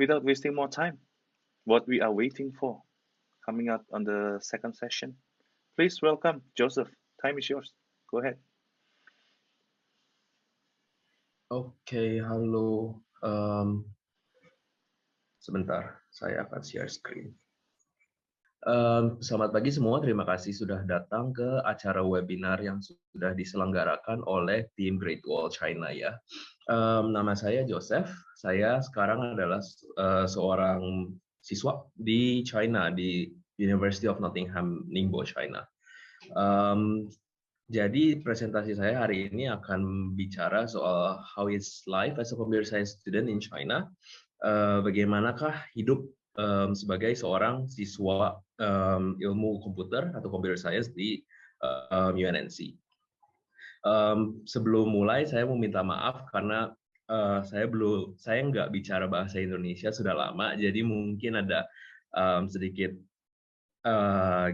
without wasting more time, what we are waiting for coming up on the second session, please welcome Joseph. Time is yours. Go ahead. Oke, halo. Sebentar, saya akan share screen. Selamat pagi semua, terima kasih sudah datang ke acara webinar yang sudah diselenggarakan oleh tim Great Wall China ya. Nama saya Joseph, saya sekarang adalah seorang siswa di China, di University of Nottingham, Ningbo, China. Jadi presentasi saya hari ini akan bicara soal how is life as a computer science student in China. Bagaimanakah hidup sebagai seorang siswa ilmu komputer atau computer science di UNNC. Sebelum mulai saya mau minta maaf karena saya nggak bicara bahasa Indonesia sudah lama, jadi mungkin ada sedikit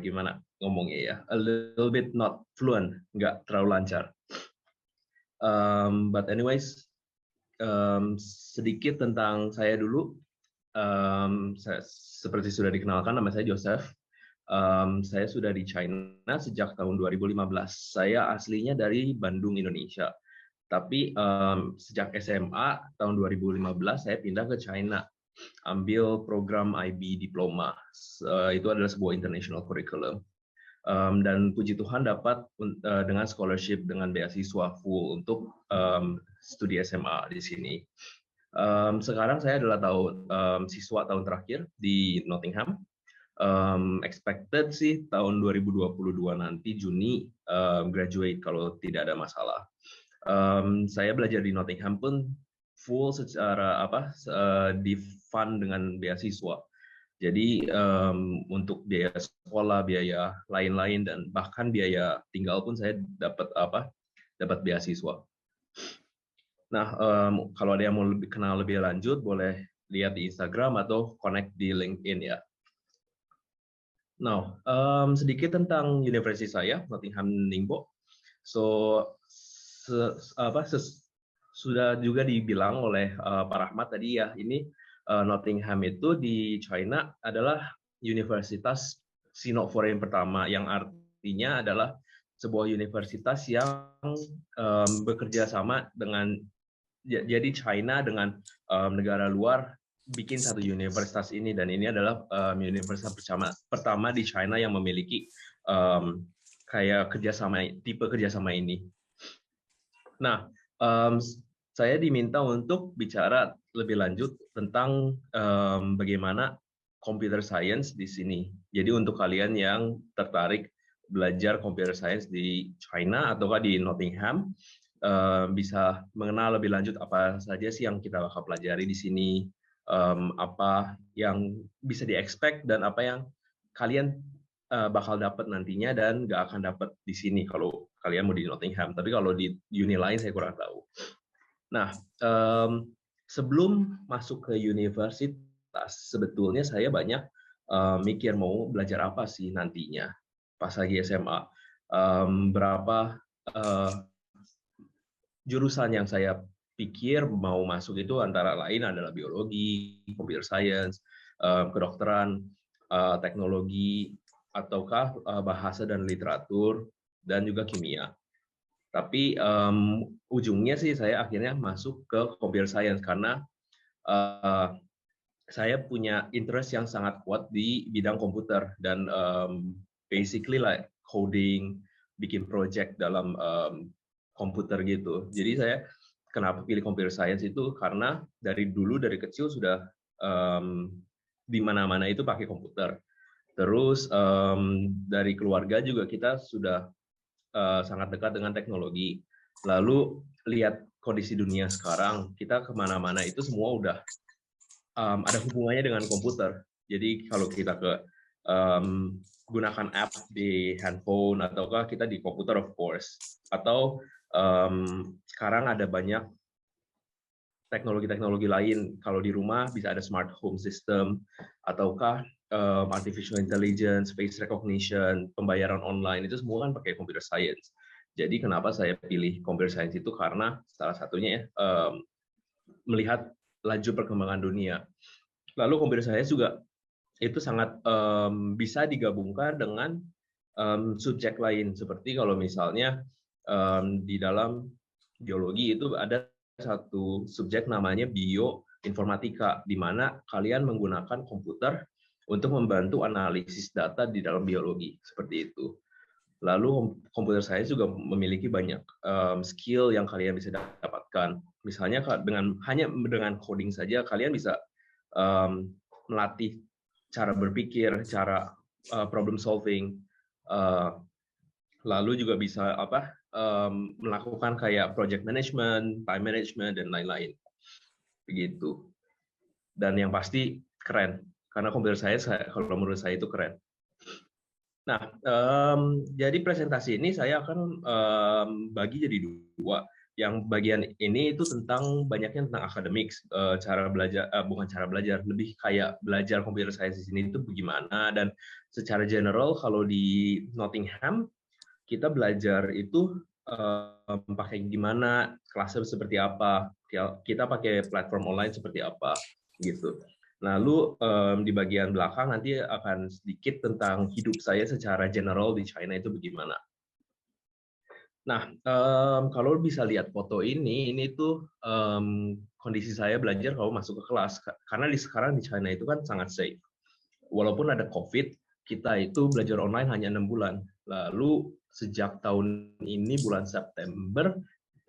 gimana ngomongnya ya, a little bit not fluent, nggak terlalu lancar. But anyways, sedikit tentang saya dulu. Seperti sudah dikenalkan, nama saya Joseph. Saya sudah di China sejak tahun 2015. Saya aslinya dari Bandung, Indonesia. Tapi sejak SMA tahun 2015 saya pindah ke China, ambil program IB Diploma. Itu adalah sebuah international curriculum. Dan puji Tuhan dapat dengan scholarship, dengan beasiswa full untuk studi SMA di sini. Sekarang saya adalah siswa tahun terakhir di Nottingham. Expected sih tahun 2022 nanti Juni graduate kalau tidak ada masalah. Saya belajar di Nottingham pun full secara di fund dengan beasiswa. Jadi untuk biaya sekolah, biaya lain-lain dan bahkan biaya tinggal pun saya dapat beasiswa. Nah, kalau ada yang mau kenal lebih lanjut, boleh lihat di Instagram atau connect di LinkedIn ya. Nah, sedikit tentang universitas saya, Nottingham Ningbo. Sudah juga dibilang oleh Pak Rahmat tadi ya, ini Nottingham itu di China adalah universitas Sino-Foreign pertama, yang artinya adalah sebuah universitas yang bekerja sama dengan, jadi China dengan negara luar bikin satu universitas ini, dan ini adalah universitas pertama di China yang memiliki kayak tipe kerjasama ini. Nah, saya diminta untuk bicara lebih lanjut tentang bagaimana computer science di sini. Jadi untuk kalian yang tertarik belajar computer science di China ataukah di Nottingham, bisa mengenal lebih lanjut apa saja sih yang kita bakal pelajari di sini, apa yang bisa di-expect dan apa yang kalian bakal dapat nantinya dan nggak akan dapat di sini kalau kalian mau di Nottingham. Tapi kalau di uni lain saya kurang tahu. Nah, sebelum masuk ke universitas, sebetulnya saya banyak mikir mau belajar apa sih nantinya pas lagi SMA. Berapa jurusan yang saya pikir mau masuk itu antara lain adalah biologi, computer science, kedokteran, teknologi, ataukah bahasa dan literatur, dan juga kimia. Tapi ujungnya sih saya akhirnya masuk ke computer science karena saya punya interest yang sangat kuat di bidang komputer dan basically like coding, bikin project dalam komputer gitu. Jadi saya kenapa pilih computer science itu karena dari kecil sudah di mana-mana itu pakai komputer. Terus dari keluarga juga kita sudah sangat dekat dengan teknologi. Lalu lihat kondisi dunia sekarang, kita kemana-mana itu semua udah ada hubungannya dengan komputer. Jadi kalau kita gunakan app di handphone ataukah kita di komputer of course, atau sekarang ada banyak teknologi-teknologi lain. Kalau di rumah bisa ada smart home system ataukah artificial intelligence, face recognition, pembayaran online, itu semua kan pakai computer science. Jadi kenapa saya pilih computer science itu karena salah satunya melihat laju perkembangan dunia. Lalu computer science juga itu sangat bisa digabungkan dengan subjek lain, seperti kalau misalnya di dalam biologi itu ada satu subjek namanya bioinformatika, di mana kalian menggunakan komputer untuk membantu analisis data di dalam biologi, seperti itu. Lalu computer science juga memiliki banyak skill yang kalian bisa dapatkan. Misalnya hanya dengan coding saja kalian bisa melatih cara berpikir, cara problem solving, lalu juga bisa melakukan kayak project management, time management, dan lain-lain. Begitu. Dan yang pasti keren, karena computer science kalau menurut saya itu keren. Nah, jadi presentasi ini saya akan bagi jadi dua. Yang bagian ini itu banyaknya tentang akademik, cara belajar, bukan cara belajar, lebih kayak belajar computer science di sini itu bagaimana. Dan secara general kalau di Nottingham kita belajar itu pakai gimana, kelasnya seperti apa, kita pakai platform online seperti apa, gitu. Lalu di bagian belakang nanti akan sedikit tentang hidup saya secara general di China itu bagaimana. Nah, kalau bisa lihat foto ini tuh kondisi saya belajar kalau masuk ke kelas, karena sekarang di China itu kan sangat safe. Walaupun ada COVID, kita itu belajar online hanya 6 bulan. Lalu sejak tahun ini bulan September,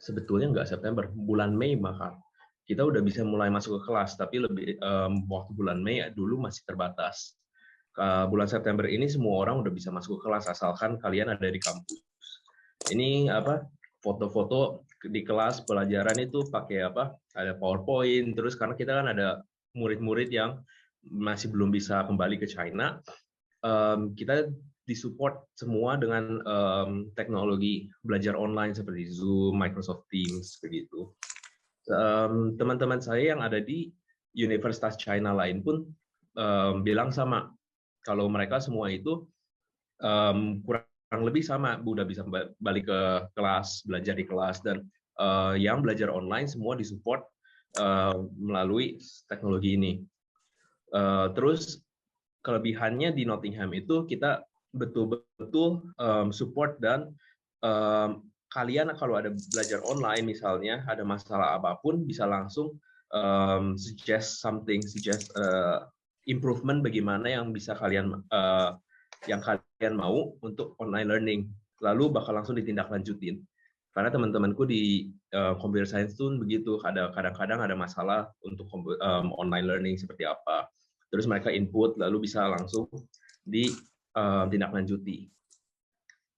sebetulnya nggak September, bulan Mei bahkan, kita udah bisa mulai masuk ke kelas, tapi waktu bulan Mei dulu masih terbatas. Bulan September ini semua orang udah bisa masuk ke kelas asalkan kalian ada di kampus. Ini foto-foto di kelas pelajaran itu pakai ada PowerPoint, terus karena kita kan ada murid-murid yang masih belum bisa kembali ke China, kita disupport semua dengan teknologi belajar online seperti Zoom, Microsoft Teams, begitu. Teman-teman saya yang ada di Universitas China lain pun bilang sama, kalau mereka semua itu kurang lebih sama, udah bisa balik ke kelas, belajar di kelas, dan yang belajar online semua disupport melalui teknologi ini. Terus kelebihannya di Nottingham itu kita betul-betul support, dan kalian kalau ada belajar online misalnya ada masalah apapun bisa langsung suggest improvement bagaimana yang bisa kalian mau untuk online learning, lalu bakal langsung ditindaklanjutin. Karena teman-temanku di computer science itu begitu, kadang-kadang ada masalah untuk online learning seperti apa, terus mereka input lalu bisa langsung ditindaklanjuti.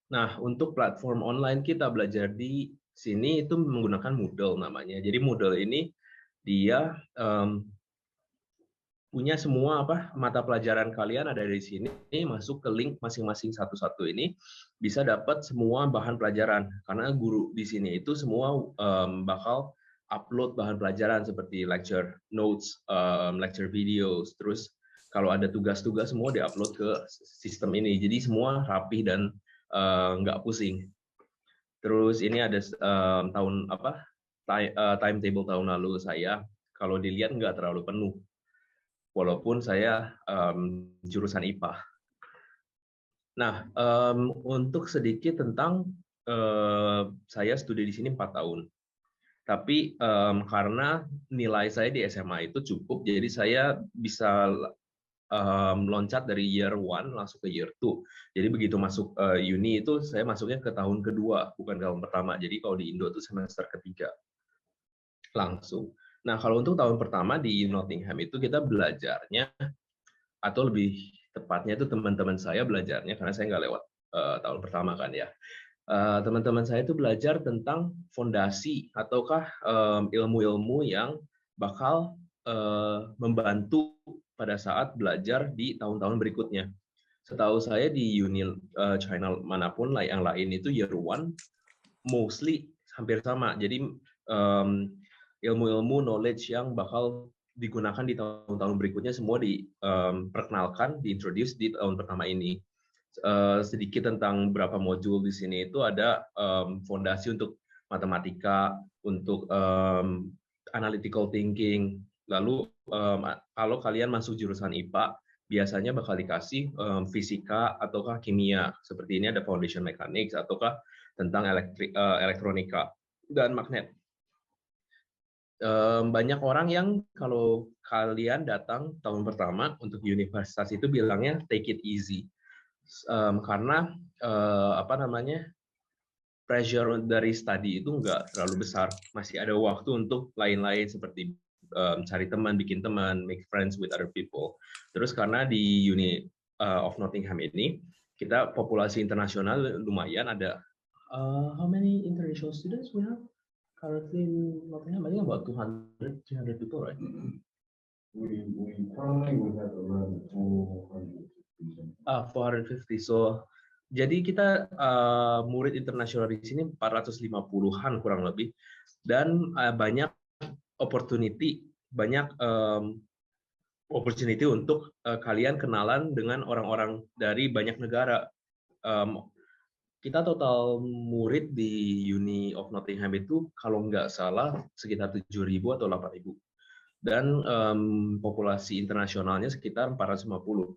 Nah, untuk platform online kita belajar di sini itu menggunakan Moodle namanya. Jadi Moodle ini dia punya semua mata pelajaran kalian ada di sini, masuk ke link masing-masing satu-satu ini bisa dapat semua bahan pelajaran, karena guru di sini itu semua bakal upload bahan pelajaran seperti lecture notes, lecture videos, terus kalau ada tugas-tugas semua diupload ke sistem ini, jadi semua rapi dan nggak pusing. Terus ini ada timetable tahun lalu saya, kalau dilihat nggak terlalu penuh, walaupun saya jurusan IPA. Nah, untuk sedikit tentang saya studi di sini 4 tahun. Tapi karena nilai saya di SMA itu cukup, jadi saya bisa loncat dari year 1 langsung ke year 2. Jadi begitu masuk uni itu saya masuknya ke tahun kedua, bukan tahun pertama. Jadi kalau di Indo itu semester ketiga langsung. Nah, kalau untuk tahun pertama di Nottingham itu kita belajarnya, atau lebih tepatnya itu teman-teman saya belajarnya, karena saya nggak lewat tahun pertama kan ya. Teman-teman saya itu belajar tentang fondasi ataukah ilmu-ilmu yang bakal membantu pada saat belajar di tahun-tahun berikutnya. Setahu saya di uni China manapun yang lain itu year 1 mostly hampir sama. Jadi ilmu-ilmu knowledge yang bakal digunakan di tahun-tahun berikutnya semua diperkenalkan, diintroduce di tahun pertama ini. Sedikit tentang beberapa modul di sini itu ada fondasi untuk matematika, untuk analytical thinking, Lalu kalau kalian masuk jurusan IPA, biasanya bakal dikasih fisika ataukah kimia. Seperti ini ada foundation mechanics ataukah tentang elektronika dan magnet. Banyak orang yang kalau kalian datang tahun pertama untuk universitas itu bilangnya take it easy, karena pressure dari study itu nggak terlalu besar, masih ada waktu untuk lain-lain seperti cari teman, bikin teman, make friends with other people. Terus karena di Uni of Nottingham ini kita populasi internasional lumayan, ada how many international students we have currently in Nottingham? I think about 200, 300 people, right? We currently have around 450. 450. So, jadi kita murid internasional di sini 450-an kurang lebih, dan banyak opportunity untuk kalian kenalan dengan orang-orang dari banyak negara. Kita total murid di Uni of Nottingham itu kalau nggak salah sekitar 7.000 atau 8.000. Dan populasi internasionalnya sekitar 450.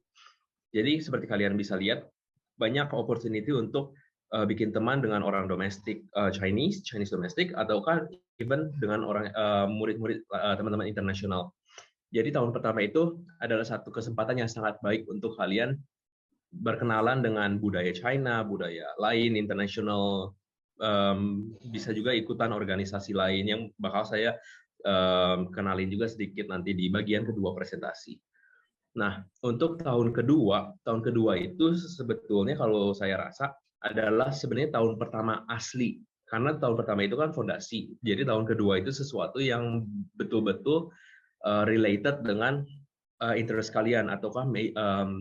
Jadi seperti kalian bisa lihat, banyak opportunity untuk bikin teman dengan orang domestik, Chinese domestik, ataukah even dengan orang murid-murid teman-teman internasional. Jadi tahun pertama itu adalah satu kesempatan yang sangat baik untuk kalian berkenalan dengan budaya China, budaya lain, internasional, bisa juga ikutan organisasi lain yang bakal saya kenalin juga sedikit nanti di bagian kedua presentasi. Nah, untuk tahun kedua itu sebetulnya kalau saya rasa adalah sebenarnya tahun pertama asli. Karena tahun pertama itu kan fondasi. Jadi tahun kedua itu sesuatu yang betul-betul related dengan interest kalian ataukah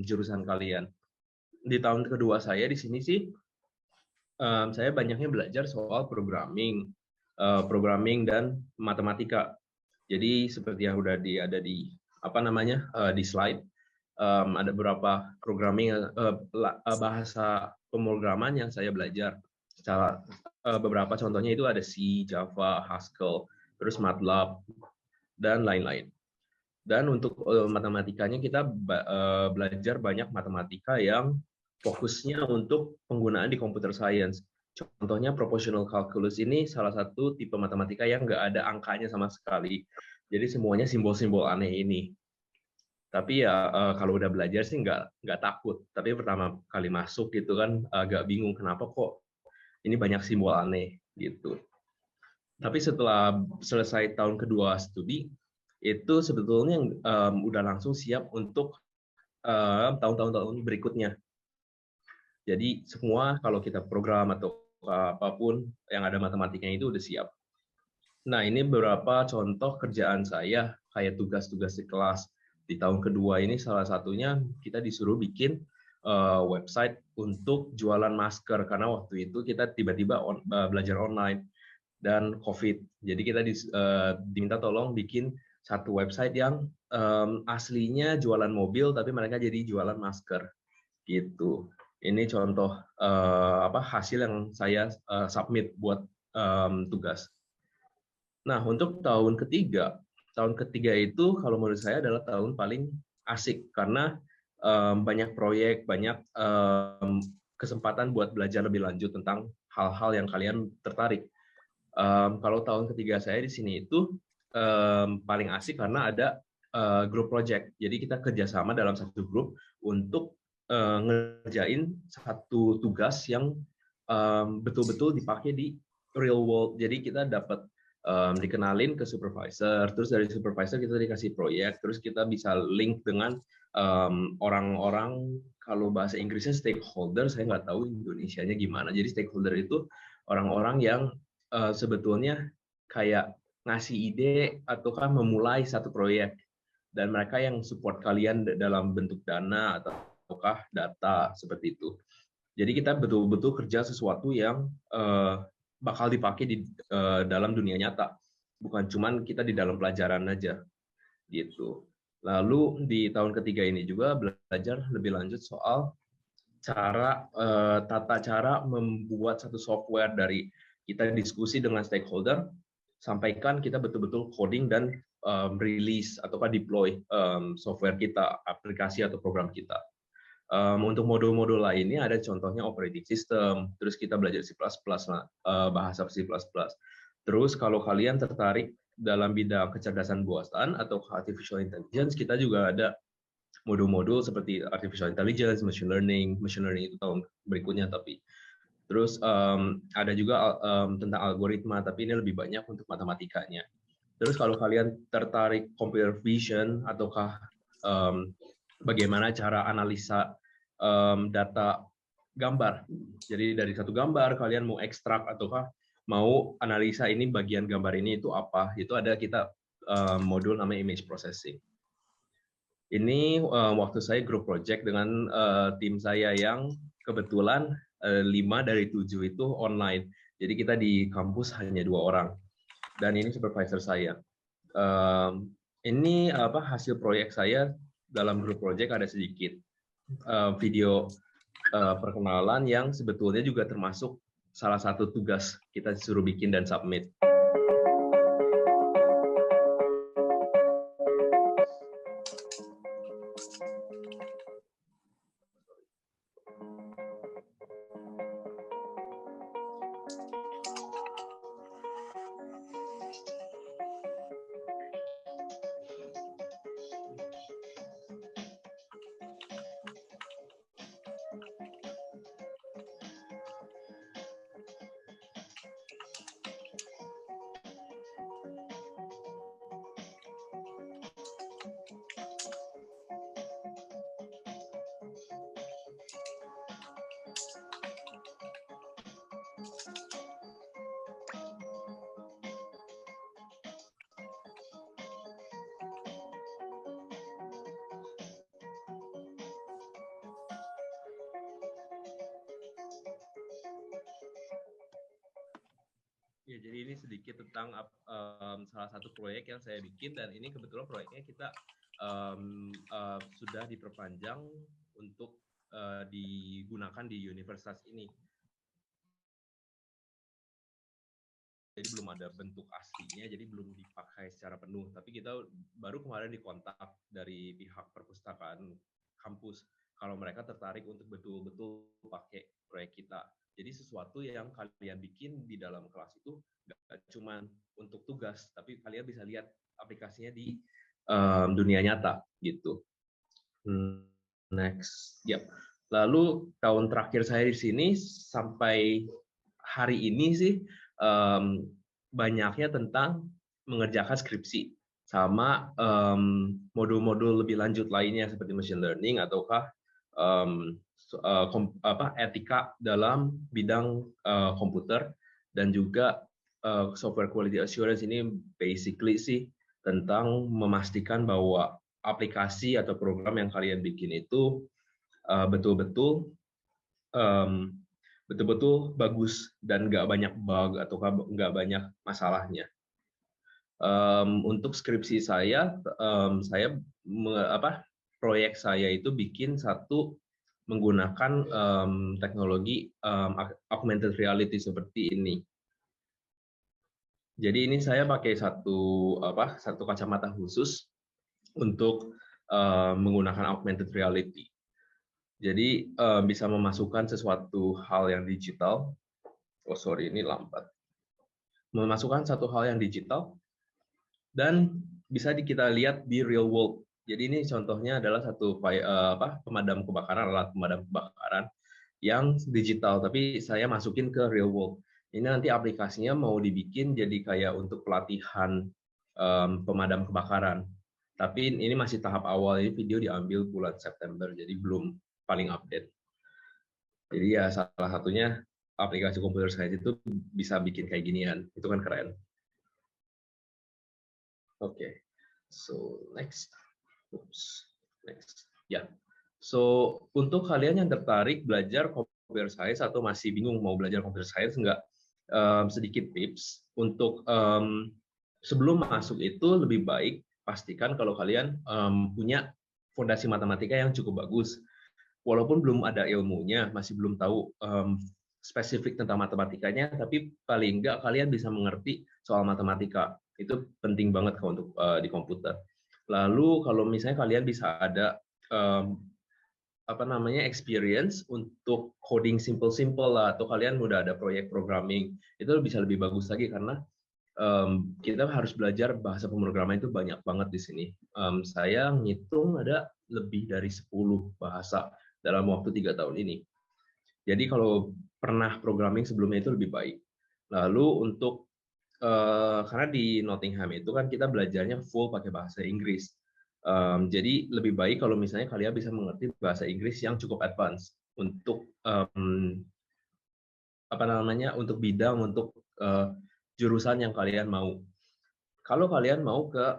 jurusan kalian. Di tahun kedua saya di sini sih, saya banyaknya belajar soal programming dan matematika. Jadi seperti yang udah ada di di slide, ada beberapa programming bahasa pemrograman yang saya belajar. Beberapa contohnya itu ada C, Java, Haskell, terus MATLAB dan lain-lain. Dan untuk matematikanya kita belajar banyak matematika yang fokusnya untuk penggunaan di computer science. Contohnya proportional calculus ini salah satu tipe matematika yang nggak ada angkanya sama sekali. Jadi semuanya simbol-simbol aneh ini. Tapi ya kalau udah belajar sih nggak takut. Tapi pertama kali masuk gitu kan agak bingung kenapa kok ini banyak simbol aneh gitu. Tapi setelah selesai tahun kedua studi, itu sebetulnya udah langsung siap untuk tahun-tahun berikutnya. Jadi semua kalau kita program atau apapun yang ada matematikanya itu udah siap. Nah, ini beberapa contoh kerjaan saya kayak tugas-tugas di kelas. Di tahun kedua ini salah satunya kita disuruh bikin website untuk jualan masker karena waktu itu kita tiba-tiba belajar online dan COVID. Jadi kita diminta tolong bikin satu website yang aslinya jualan mobil tapi mereka jadi jualan masker gitu. Ini contoh hasil yang saya submit buat tugas. Nah, untuk tahun ketiga itu kalau menurut saya adalah tahun paling asik karena banyak proyek, banyak kesempatan buat belajar lebih lanjut tentang hal-hal yang kalian tertarik. Kalau tahun ketiga saya di sini itu paling asik karena ada group project. Jadi kita kerjasama dalam satu grup untuk ngerjain satu tugas yang betul-betul dipakai di real world. Jadi kita dapat dikenalin ke supervisor, terus dari supervisor kita dikasih proyek, terus kita bisa link dengan orang-orang, kalau bahasa Inggrisnya stakeholder, saya nggak tahu Indonesianya gimana. Jadi stakeholder itu orang-orang yang sebetulnya kayak ngasih ide ataukah memulai satu proyek, dan mereka yang support kalian dalam bentuk dana ataukah data seperti itu. Jadi kita betul-betul kerja sesuatu yang bakal dipakai di dalam dunia nyata, bukan cuman kita di dalam pelajaran aja gitu. Lalu di tahun ketiga ini juga belajar lebih lanjut soal tata cara membuat satu software. Dari kita diskusi dengan stakeholder, sampaikan kita betul-betul coding dan release ataukah deploy software kita, aplikasi atau program kita. Untuk modul-modul lainnya ada contohnya operating system, terus kita belajar C++, bahasa C++. Terus kalau kalian tertarik dalam bidang kecerdasan buatan atau artificial intelligence, kita juga ada modul-modul seperti artificial intelligence, machine learning itu tahun berikutnya tapi. Terus ada juga tentang algoritma, tapi ini lebih banyak untuk matematikanya. Terus kalau kalian tertarik computer vision ataukah bagaimana cara analisa data gambar. Jadi dari satu gambar kalian mau ekstrak ataukah mau analisa ini bagian gambar ini itu apa? Itu ada kita modul namanya image processing. Ini waktu saya group project dengan tim saya yang kebetulan 5 dari 7 itu online. Jadi kita di kampus hanya 2 orang. Dan ini supervisor saya. Ini hasil proyek saya dalam group project ada sedikit video perkenalan yang sebetulnya juga termasuk salah satu tugas kita disuruh bikin dan submit. Ya, jadi ini sedikit tentang salah satu proyek yang saya bikin, dan ini kebetulan proyeknya kita sudah diperpanjang untuk digunakan di universitas ini. Jadi belum ada bentuk aslinya, jadi belum dipakai secara penuh. Tapi kita baru kemarin dikontak dari pihak perpustakaan kampus kalau mereka tertarik untuk betul-betul pakai proyek kita. Jadi sesuatu yang kalian bikin di dalam kelas itu nggak cuma untuk tugas, tapi kalian bisa lihat aplikasinya di dunia nyata gitu. Next, yep. Lalu tahun terakhir saya di sini sampai hari ini sih banyaknya tentang mengerjakan skripsi sama modul-modul lebih lanjut lainnya seperti machine learning ataukah etika dalam bidang komputer, dan juga software quality assurance. Ini basically sih tentang memastikan bahwa aplikasi atau program yang kalian bikin itu betul-betul bagus dan nggak banyak bug atau nggak banyak masalahnya. Untuk skripsi saya proyek saya itu bikin satu menggunakan teknologi augmented reality seperti ini. Jadi ini saya pakai satu kacamata khusus untuk menggunakan augmented reality. Jadi bisa memasukkan sesuatu hal yang digital. Oh sorry, ini lambat. Memasukkan satu hal yang digital dan bisa kita lihat di real world. Jadi ini contohnya adalah satu pemadam kebakaran, alat pemadam kebakaran yang digital, tapi saya masukin ke real world. Ini nanti aplikasinya mau dibikin jadi kayak untuk pelatihan pemadam kebakaran. Tapi ini masih tahap awal, ini video diambil bulan September, jadi belum paling update. Jadi ya salah satunya aplikasi computer science itu bisa bikin kayak ginian, itu kan keren. Oke, so next. Oops. Next. Ya. So, untuk kalian yang tertarik belajar computer science atau masih bingung mau belajar computer science enggak, sedikit tips untuk sebelum masuk itu lebih baik pastikan kalau kalian punya fondasi matematika yang cukup bagus. Walaupun belum ada ilmunya, masih belum tahu spesifik tentang matematikanya, tapi paling enggak kalian bisa mengerti soal matematika. Itu penting banget untuk di komputer. Lalu kalau misalnya kalian bisa ada experience untuk coding simple lah, atau kalian udah ada proyek programming, itu bisa lebih bagus lagi karena kita harus belajar bahasa pemrograman itu banyak banget di sini. Saya ngitung ada lebih dari 10 bahasa dalam waktu 3 tahun ini. Jadi kalau pernah programming sebelumnya itu lebih baik. Lalu untuk karena di Nottingham itu kan kita belajarnya full pakai bahasa Inggris. Jadi lebih baik kalau misalnya kalian bisa mengerti bahasa Inggris yang cukup advance untuk untuk bidang, untuk jurusan yang kalian mau. Kalau kalian mau ke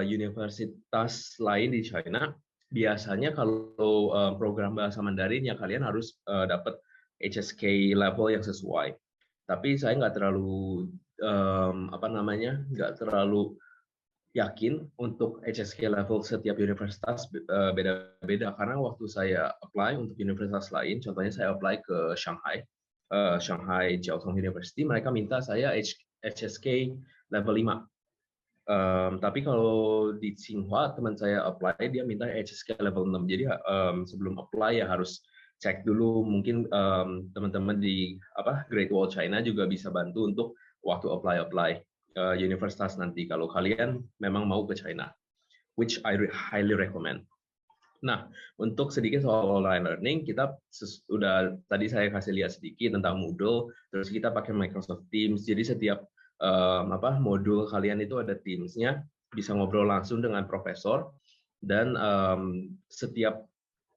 universitas lain di China, biasanya kalau program bahasa Mandarin ya kalian harus dapat HSK level yang sesuai. Tapi saya nggak terlalu nggak terlalu yakin untuk HSK level setiap universitas beda-beda, karena waktu saya apply untuk universitas lain, contohnya saya apply ke Shanghai Jiao Tong University, mereka minta saya HSK level 5. Tapi kalau di Tsinghua teman saya apply, dia minta HSK level 6. Jadi sebelum apply ya harus cek dulu, mungkin teman-teman di Great Wall China juga bisa bantu untuk waktu apply universitas nanti kalau kalian memang mau ke China, which I highly recommend. Nah, untuk sedikit soal online learning, kita sudah tadi saya kasih lihat sedikit tentang Moodle, terus kita pakai Microsoft Teams. Jadi setiap modul kalian itu ada Teams-nya, bisa ngobrol langsung dengan profesor, dan setiap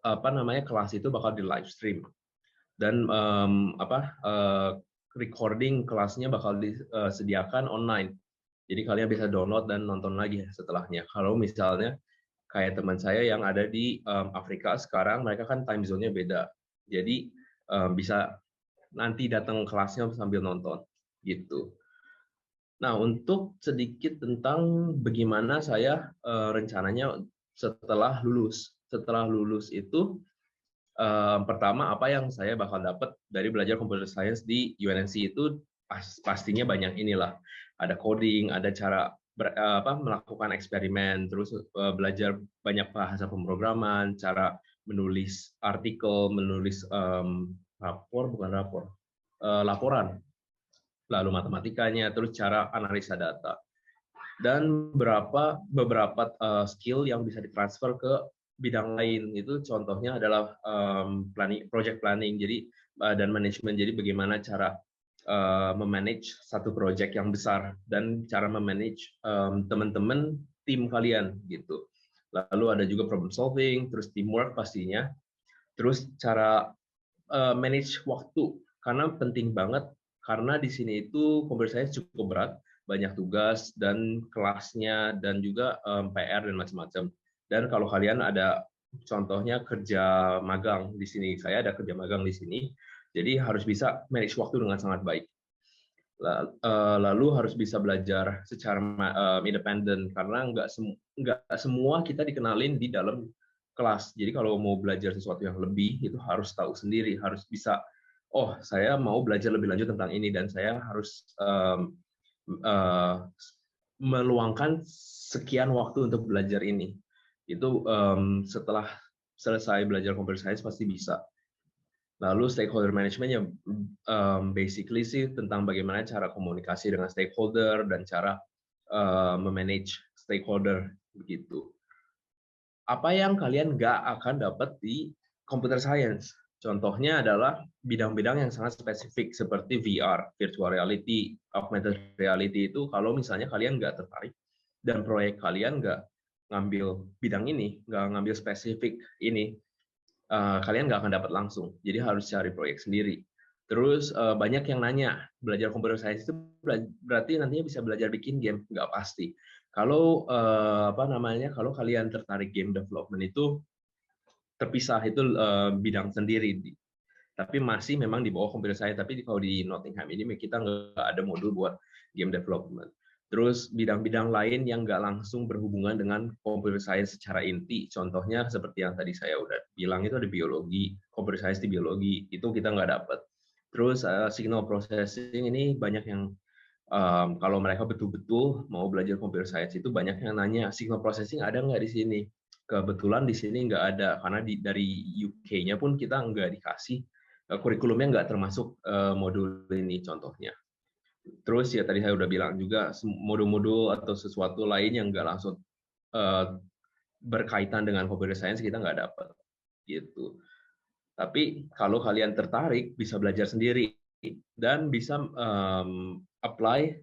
kelas itu bakal di live stream, dan recording kelasnya bakal disediakan online. Jadi kalian bisa download dan nonton lagi setelahnya. Kalau misalnya kayak teman saya yang ada di Afrika sekarang, mereka kan time zone-nya beda. Jadi bisa nanti datang kelasnya sambil nonton gitu. Nah, untuk sedikit tentang bagaimana saya rencananya setelah lulus. Setelah lulus itu pertama apa yang saya bakal dapat dari belajar computer science di UNNC itu pastinya banyak inilah. Ada coding, ada cara melakukan eksperimen, terus belajar banyak bahasa pemrograman, cara menulis artikel, menulis laporan, lalu matematikanya, terus cara analisa data, dan beberapa skill yang bisa ditransfer ke bidang lain. Itu contohnya adalah project planning, jadi dan manajemen. Jadi bagaimana cara memanage satu project yang besar dan cara memanage teman-teman tim kalian gitu. Lalu ada juga problem solving, terus teamwork pastinya, terus cara manage waktu, karena penting banget, karena di sini itu computer science cukup berat, banyak tugas dan kelasnya, dan juga PR dan macam-macam. Dan kalau kalian ada contohnya kerja magang di sini, saya ada kerja magang di sini, jadi harus bisa manage waktu dengan sangat baik. Lalu harus bisa belajar secara independen, karena nggak semua kita dikenalin di dalam kelas. Jadi kalau mau belajar sesuatu yang lebih, itu harus tahu sendiri, harus bisa, oh saya mau belajar lebih lanjut tentang ini, dan saya harus meluangkan sekian waktu untuk belajar ini. Itu setelah selesai belajar computer science pasti bisa. Lalu stakeholder management ya basically sih tentang bagaimana cara komunikasi dengan stakeholder dan cara memanage stakeholder begitu. Apa yang kalian nggak akan dapat di computer science? Contohnya adalah bidang-bidang yang sangat spesifik seperti VR, virtual reality, augmented reality. Itu kalau misalnya kalian nggak tertarik dan proyek kalian nggak ngambil bidang ini, nggak ngambil spesifik ini, kalian nggak akan dapat langsung. Jadi harus cari proyek sendiri. Terus banyak yang nanya, belajar computer science itu berarti nantinya bisa belajar bikin game? Nggak pasti. Kalau kalau kalian tertarik game development itu terpisah, itu bidang sendiri, tapi masih memang di bawah computer science. Tapi kalau di Nottingham ini kita nggak ada modul buat game development. Terus bidang-bidang lain yang nggak langsung berhubungan dengan computer science secara inti, contohnya seperti yang tadi saya udah bilang, itu ada biologi, computer science di biologi, itu kita nggak dapat. Terus signal processing ini banyak yang Kalau mereka betul-betul mau belajar computer science itu banyak yang nanya signal processing ada nggak di sini. Kebetulan di sini nggak ada karena dari UK-nya pun kita nggak dikasih kurikulumnya nggak termasuk modul ini contohnya. Terus ya tadi saya udah bilang juga modul-modul atau sesuatu lain yang nggak langsung berkaitan dengan computer science kita nggak dapat gitu. Tapi kalau kalian tertarik bisa belajar sendiri dan bisa apply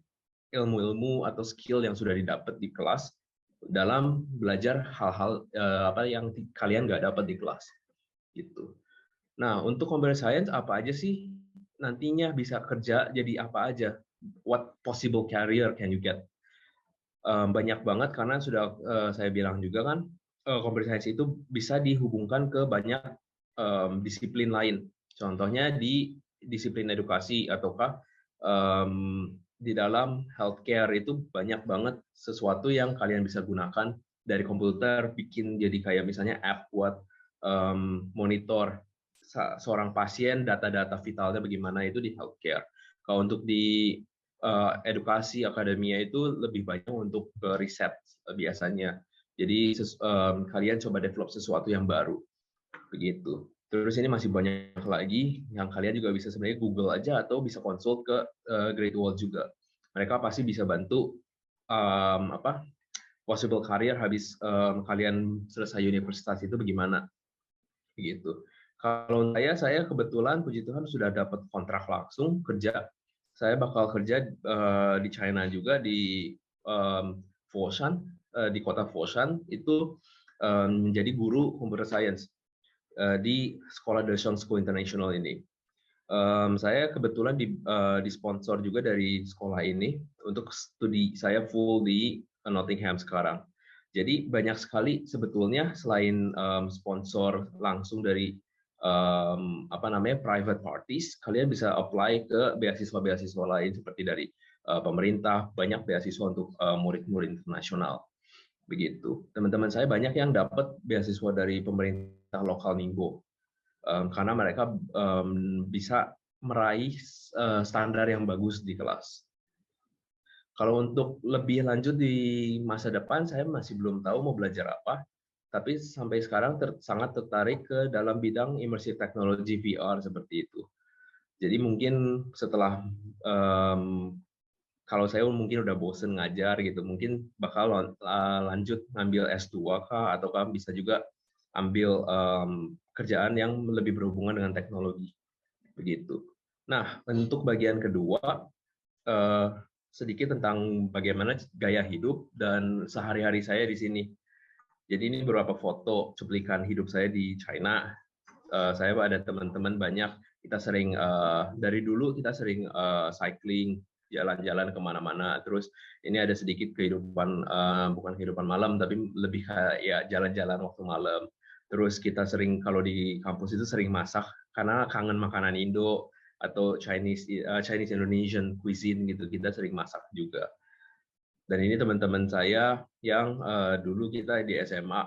ilmu-ilmu atau skill yang sudah didapat di kelas dalam belajar hal-hal apa yang kalian nggak dapat di kelas gitu. Nah, untuk computer science apa aja sih nantinya bisa kerja jadi apa aja? What possible career can you get? Banyak banget karena sudah saya bilang juga kan computer science itu bisa dihubungkan ke banyak disiplin lain. Contohnya di disiplin edukasi ataukah di dalam healthcare itu banyak banget sesuatu yang kalian bisa gunakan dari komputer bikin jadi kayak misalnya app buat monitor seorang pasien data-data vitalnya bagaimana itu di healthcare. Kalau untuk di edukasi akademia itu lebih banyak untuk riset biasanya. Jadi kalian coba develop sesuatu yang baru begitu. Terus ini masih banyak lagi yang kalian juga bisa sebenarnya Google aja atau bisa konsul ke Great Wall juga. Mereka pasti bisa bantu possible career habis kalian selesai universitas itu bagaimana begitu. Kalau saya kebetulan puji Tuhan sudah dapat kontrak langsung kerja. Saya bakal kerja di China juga di Foshan, di kota Foshan itu menjadi guru computer science di sekolah Daejeon School International ini. Saya kebetulan disponsor juga dari sekolah ini untuk studi saya full di Nottingham sekarang. Jadi banyak sekali sebetulnya selain sponsor langsung dari private parties, kalian bisa apply ke beasiswa-beasiswa lain seperti dari pemerintah, banyak beasiswa untuk murid-murid internasional. Begitu. Teman-teman saya banyak yang dapat beasiswa dari pemerintah lokal Ningbo karena mereka bisa meraih standar yang bagus di kelas. Kalau untuk lebih lanjut di masa depan, saya masih belum tahu mau belajar apa, tapi sampai sekarang sangat tertarik ke dalam bidang immersive technology VR seperti itu. Jadi mungkin setelah kalau saya mungkin udah bosen ngajar gitu, mungkin bakal lanjut ngambil S2 kah, ataukah bisa juga ambil kerjaan yang lebih berhubungan dengan teknologi. Begitu. Nah, untuk bagian kedua, sedikit tentang bagaimana gaya hidup dan sehari-hari saya di sini. Jadi ini beberapa foto cuplikan hidup saya di China. Saya ada teman-teman banyak, kita sering dari dulu kita sering cycling, jalan-jalan kemana-mana. Terus ini ada sedikit kehidupan bukan kehidupan malam tapi lebih kayak ya jalan-jalan waktu malam. Terus kita sering kalau di kampus itu sering masak karena kangen makanan Indo atau Chinese Indonesian cuisine gitu. Kita sering masak juga. Dan ini teman-teman saya yang dulu kita di SMA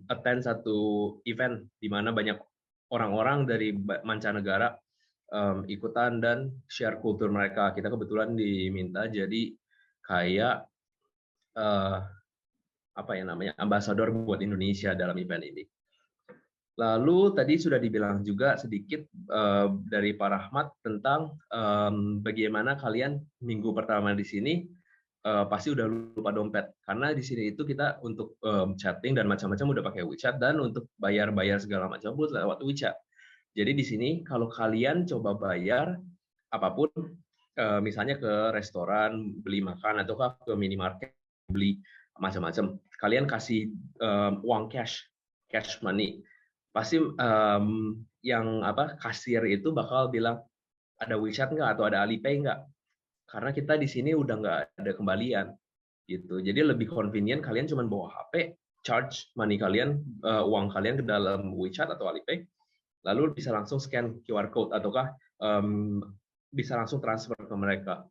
attend satu event di mana banyak orang-orang dari mancanegara ikutan dan share kultur mereka. Kita kebetulan diminta jadi kayak ambasador buat Indonesia dalam event ini. Lalu tadi sudah dibilang juga sedikit dari Pak Rahmat tentang bagaimana kalian minggu pertama di sini pasti udah lupa dompet karena di sini itu kita untuk chatting dan macam-macam udah pakai WeChat dan untuk bayar-bayar segala macam pun lewat WeChat. Jadi di sini kalau kalian coba bayar apapun, misalnya ke restoran beli makan atau ke minimarket beli macam-macam, kalian kasih uang cash money, pasti yang kasir itu bakal bilang ada WeChat nggak atau ada Alipay nggak? Karena kita di sini udah nggak ada kembalian gitu. Jadi lebih convenient kalian cuma bawa HP, charge money kalian, uang kalian ke dalam WeChat atau Alipay, lalu bisa langsung scan QR code ataukah bisa langsung transfer ke mereka.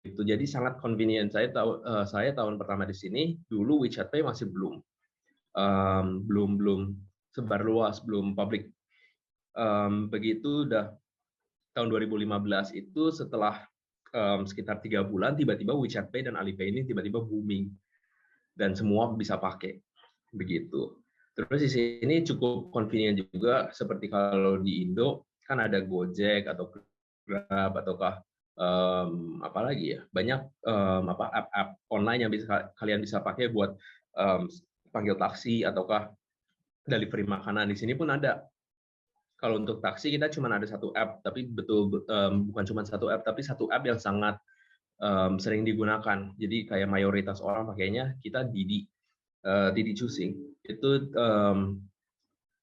Itu jadi sangat convenient. Saya tahun pertama di sini dulu WeChat Pay masih belum sebar luas, belum public. Begitu udah tahun 2015 itu setelah sekitar 3 bulan tiba-tiba WeChat Pay dan Alipay ini tiba-tiba booming dan semua bisa pakai begitu. Terus di sini cukup convenient juga seperti kalau di Indo kan ada Gojek atau Grab ataukah apa lagi ya, banyak app-app online yang bisa kalian bisa pakai buat panggil taksi ataukah delivery makanan. Di sini pun ada. Kalau untuk taksi kita cuma ada satu app, tapi bukan cuma satu app, tapi satu app yang sangat sering digunakan. Jadi kayak mayoritas orang pakainya kita Didi Choosing.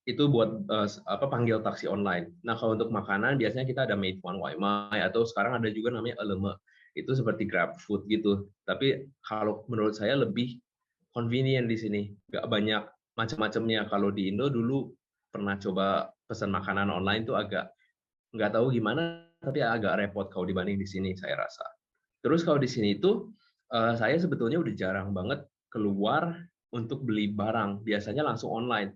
Itu buat panggil taksi online. Nah kalau untuk makanan biasanya kita ada Meituan Waimai atau sekarang ada juga namanya Ele.me. Itu seperti GrabFood gitu. Tapi kalau menurut saya lebih convenient di sini. Nggak banyak macam-macamnya. Kalau di Indo dulu pernah coba pesan makanan online tuh agak nggak tahu gimana, tapi agak repot kalau dibanding di sini saya rasa. Terus kalau di sini itu saya sebetulnya udah jarang banget keluar untuk beli barang. Biasanya langsung online.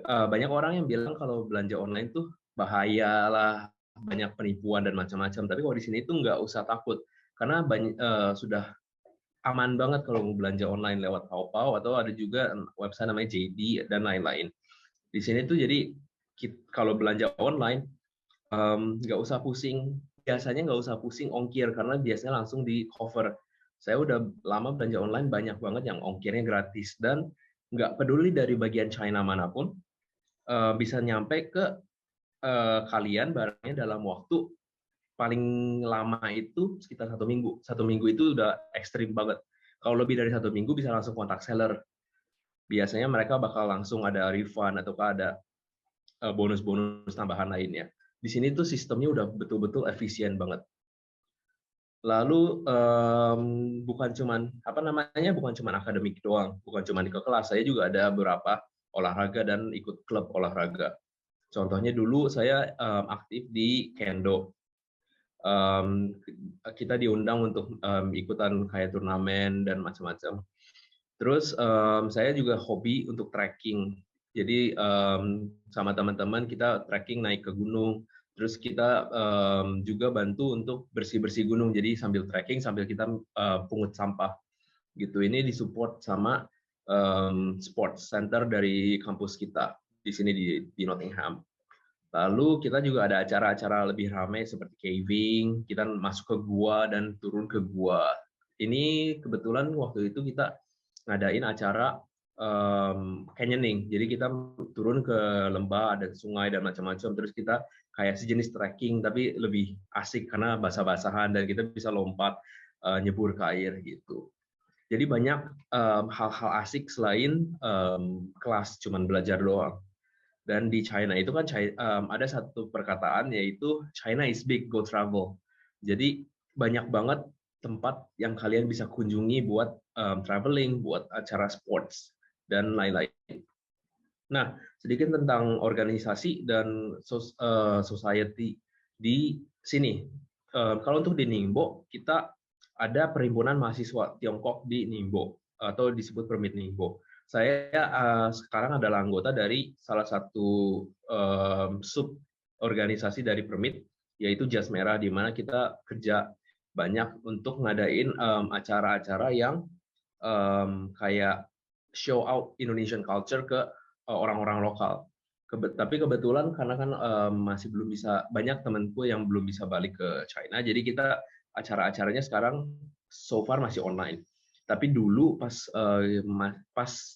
Banyak orang yang bilang kalau belanja online tuh bahaya lah, banyak penipuan dan macam-macam. Tapi kalau di sini tuh nggak usah takut karena sudah aman banget kalau mau belanja online lewat Taobao atau ada juga website namanya JD dan lain-lain. Di sini tuh jadi kalau belanja online nggak usah pusing. Biasanya nggak usah pusing ongkir karena biasanya langsung di cover. Saya udah lama belanja online banyak banget yang ongkirnya gratis dan nggak peduli dari bagian China manapun bisa nyampe ke kalian barangnya dalam waktu paling lama itu sekitar 1 minggu. 1 minggu itu udah ekstrim banget. Kalau lebih dari 1 minggu bisa langsung kontak seller. Biasanya mereka bakal langsung ada refund ataukah ada bonus-bonus tambahan lainnya. Di sini tuh sistemnya udah betul-betul efisien banget. Lalu bukan cuman akademik doang, bukan cuman di kelas. Saya juga ada beberapa olahraga dan ikut klub olahraga. Contohnya dulu saya aktif di Kendo. Kita diundang untuk ikutan kayak turnamen dan macam-macam. Terus saya juga hobi untuk trekking. Jadi sama teman-teman kita trekking naik ke gunung. Terus kita juga bantu untuk bersih-bersih gunung. Jadi sambil trekking sambil kita pungut sampah. Gitu. Ini disupport sama sports center dari kampus kita di sini di Nottingham. Lalu kita juga ada acara-acara lebih ramai seperti caving. Kita masuk ke gua dan turun ke gua. Ini kebetulan waktu itu kita ngadain acara canyoning. Jadi kita turun ke lembah, ada sungai dan macam-macam. Terus kita kayak sejenis trekking, tapi lebih asik karena basah-basahan dan kita bisa lompat nyebur ke air gitu. Jadi banyak hal-hal asik selain kelas cuman belajar doang. Dan di China itu kan ada satu perkataan yaitu China is big, go travel. Jadi banyak banget tempat yang kalian bisa kunjungi buat traveling, buat acara sports, dan lain-lain. Nah, sedikit tentang organisasi dan society di sini. Kalau untuk di Ningbo, kita ada perhimpunan mahasiswa Tiongkok di Ningbo, atau disebut Permit Ningbo. Saya sekarang adalah anggota dari salah satu sub organisasi dari Permit, yaitu Jas Merah, di mana kita kerja banyak untuk ngadain acara-acara yang kayak show out Indonesian culture ke orang-orang lokal. Tapi kebetulan karena kan masih belum bisa, banyak temanku yang belum bisa balik ke China, jadi kita acara-acaranya sekarang so far masih online. Tapi dulu pas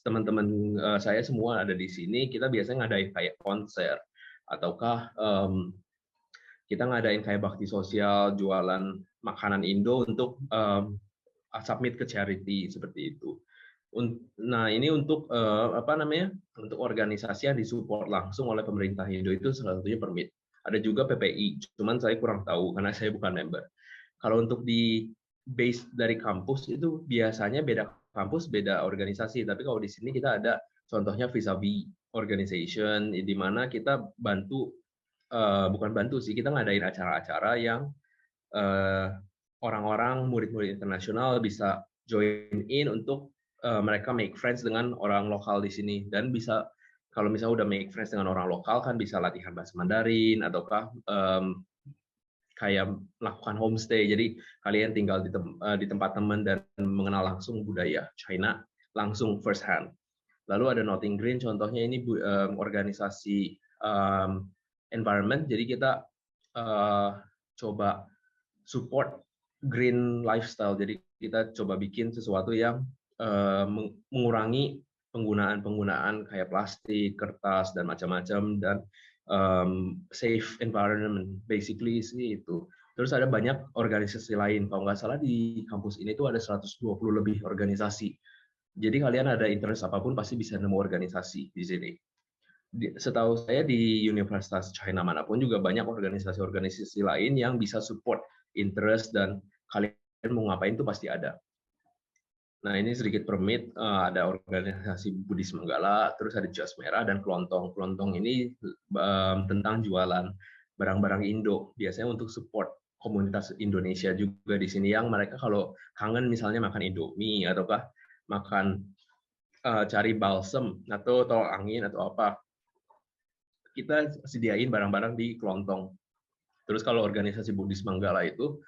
teman-teman saya semua ada di sini, kita biasanya ngadain kayak konser ataukah kita ngadain kayak bakti sosial, jualan makanan Indo untuk submit ke charity seperti itu. Nah ini untuk untuk organisasi yang disupport langsung oleh pemerintah Indo itu salah satunya Permit. Ada juga PPI, cuman saya kurang tahu karena saya bukan member. Kalau untuk di base dari kampus itu biasanya beda kampus, beda organisasi. Tapi kalau di sini kita ada contohnya Vis-a-Vis Organization, di mana kita bantu, bukan bantu sih, kita ngadain acara-acara yang orang-orang, murid-murid internasional bisa join in untuk mereka make friends dengan orang lokal di sini. Dan bisa, kalau misalnya udah make friends dengan orang lokal, kan bisa latihan bahasa Mandarin, ataukah kayak melakukan homestay. Jadi kalian tinggal di tempat teman dan mengenal langsung budaya China langsung first hand. Lalu ada Notting Green, contohnya ini organisasi environment. Jadi kita coba support green lifestyle. Jadi kita coba bikin sesuatu yang mengurangi penggunaan kayak plastik, kertas dan macam-macam dan safe environment. Basically sih itu. Terus ada banyak organisasi lain. Kalau nggak salah di kampus ini tuh ada 120 lebih organisasi. Jadi kalian ada interest apapun pasti bisa nemu organisasi di sini. Setahu saya di Universitas China manapun juga banyak organisasi-organisasi lain yang bisa support interest dan kalian mau ngapain tuh pasti ada. Nah ini sedikit permit, ada organisasi Buddhis Manggala, terus ada Jas Merah dan Kelontong. Kelontong ini tentang jualan barang-barang Indo, biasanya untuk support komunitas Indonesia juga di sini yang mereka kalau kangen misalnya makan Indomie ataukah makan cari balsem atau tolak angin atau apa, kita sediain barang-barang di Kelontong. Terus kalau organisasi Buddhis Manggala itu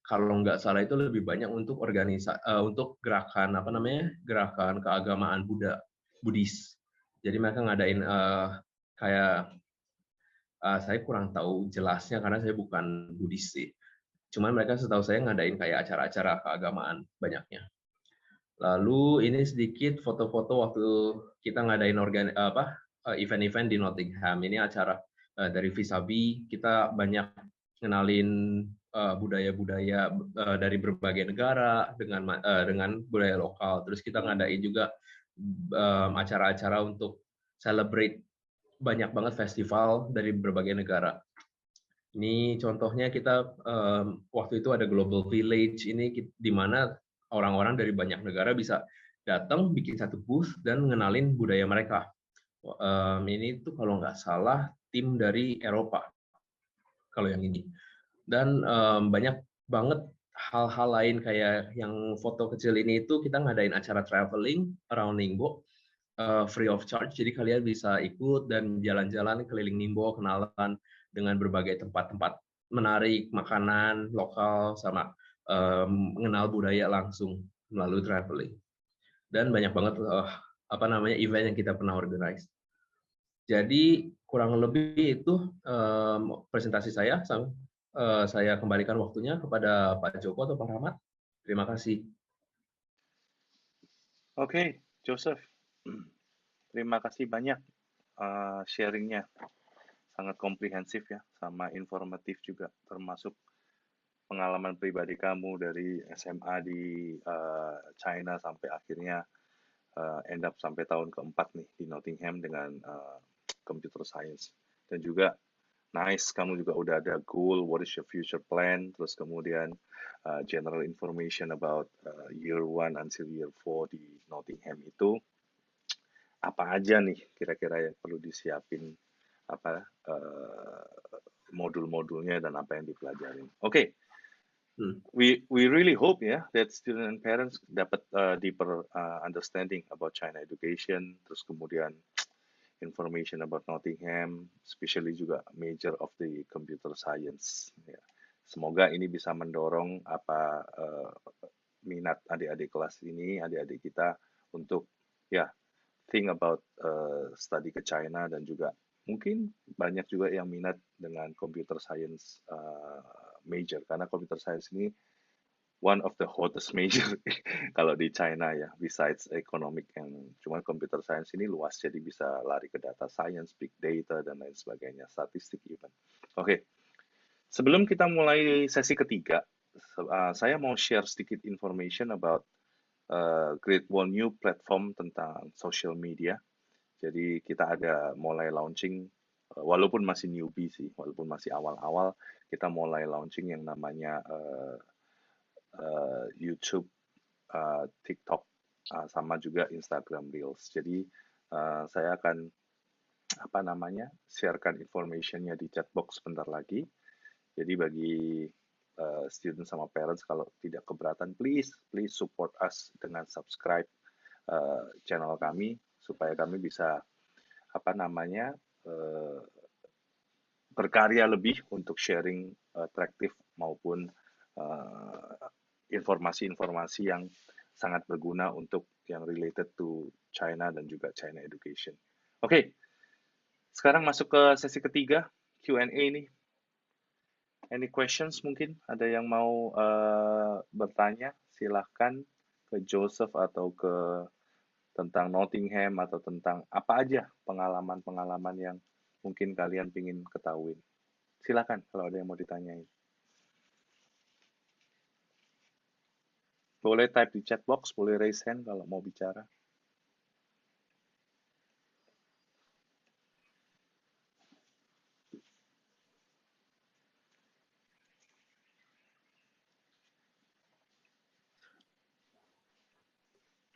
kalau nggak salah itu lebih banyak untuk untuk gerakan gerakan keagamaan Buddhis. Jadi mereka ngadain kayak saya kurang tahu jelasnya karena saya bukan Buddhis sih. Cuman mereka setahu saya ngadain kayak acara-acara keagamaan banyaknya. Lalu ini sedikit foto-foto waktu kita ngadain event-event di Nottingham. Ini acara dari Visabi, kita banyak ngenalin budaya-budaya dari berbagai negara dengan budaya lokal. Terus kita ngadain juga acara-acara untuk celebrate banyak banget festival dari berbagai negara. Ini contohnya kita waktu itu ada Global Village ini di mana orang-orang dari banyak negara bisa datang bikin satu booth dan ngenalin budaya mereka. Ini tuh kalau nggak salah tim dari Eropa kalau yang ini. Dan banyak banget hal-hal lain kayak yang foto kecil ini itu kita ngadain acara traveling around Ningbo free of charge. Jadi kalian bisa ikut dan jalan-jalan keliling Ningbo, kenalan dengan berbagai tempat-tempat menarik, makanan lokal sama mengenal budaya langsung melalui traveling. Dan banyak banget event yang kita pernah organize. Jadi kurang lebih itu presentasi saya. Saya kembalikan waktunya kepada Pak Joko atau Pak Rahmat. Terima kasih. Oke, Joseph. Terima kasih banyak sharingnya. Sangat komprehensif ya, sama informatif juga, termasuk pengalaman pribadi kamu dari SMA di China sampai akhirnya end up sampai tahun keempat nih di Nottingham dengan computer science. Dan juga nice, kamu juga udah ada goal, what is your future plan, terus kemudian general information about year 1 until year 4 di Nottingham itu apa aja nih kira-kira yang perlu disiapin, modul-modulnya dan apa yang dipelajarin. Oke. We really hope that student and parents dapat deeper understanding about China education, terus kemudian information about Nottingham, especially juga major of the computer science. Ya. Semoga ini bisa mendorong minat adik-adik kelas ini, adik-adik kita untuk think about study ke China, dan juga mungkin banyak juga yang minat dengan computer science major, karena computer science ini one of the hottest major kalau di China ya, besides economic, yang cuman computer science ini luas, jadi bisa lari ke data science, big data, dan lain sebagainya, statistik even. Oke. Sebelum kita mulai sesi ketiga, saya mau share sedikit information about Great Wall New platform tentang social media. Jadi kita ada mulai launching, walaupun masih newbie sih, walaupun masih awal-awal, kita mulai launching yang namanya YouTube, TikTok, sama juga Instagram Reels. Jadi saya akan sharekan informationnya di chat box sebentar lagi. Jadi bagi student sama parents kalau tidak keberatan, please support us dengan subscribe channel kami supaya kami bisa berkarya lebih untuk sharing atraktif maupun informasi-informasi yang sangat berguna untuk yang related to China dan juga China education. Oke, sekarang masuk ke sesi ketiga, Q&A nih. Any questions mungkin? Ada yang mau bertanya? Silahkan ke Joseph atau ke tentang Nottingham atau tentang apa aja pengalaman-pengalaman yang mungkin kalian ingin ketahui. Silakan kalau ada yang mau ditanyain. Boleh type di chat box, boleh raise hand kalau mau bicara.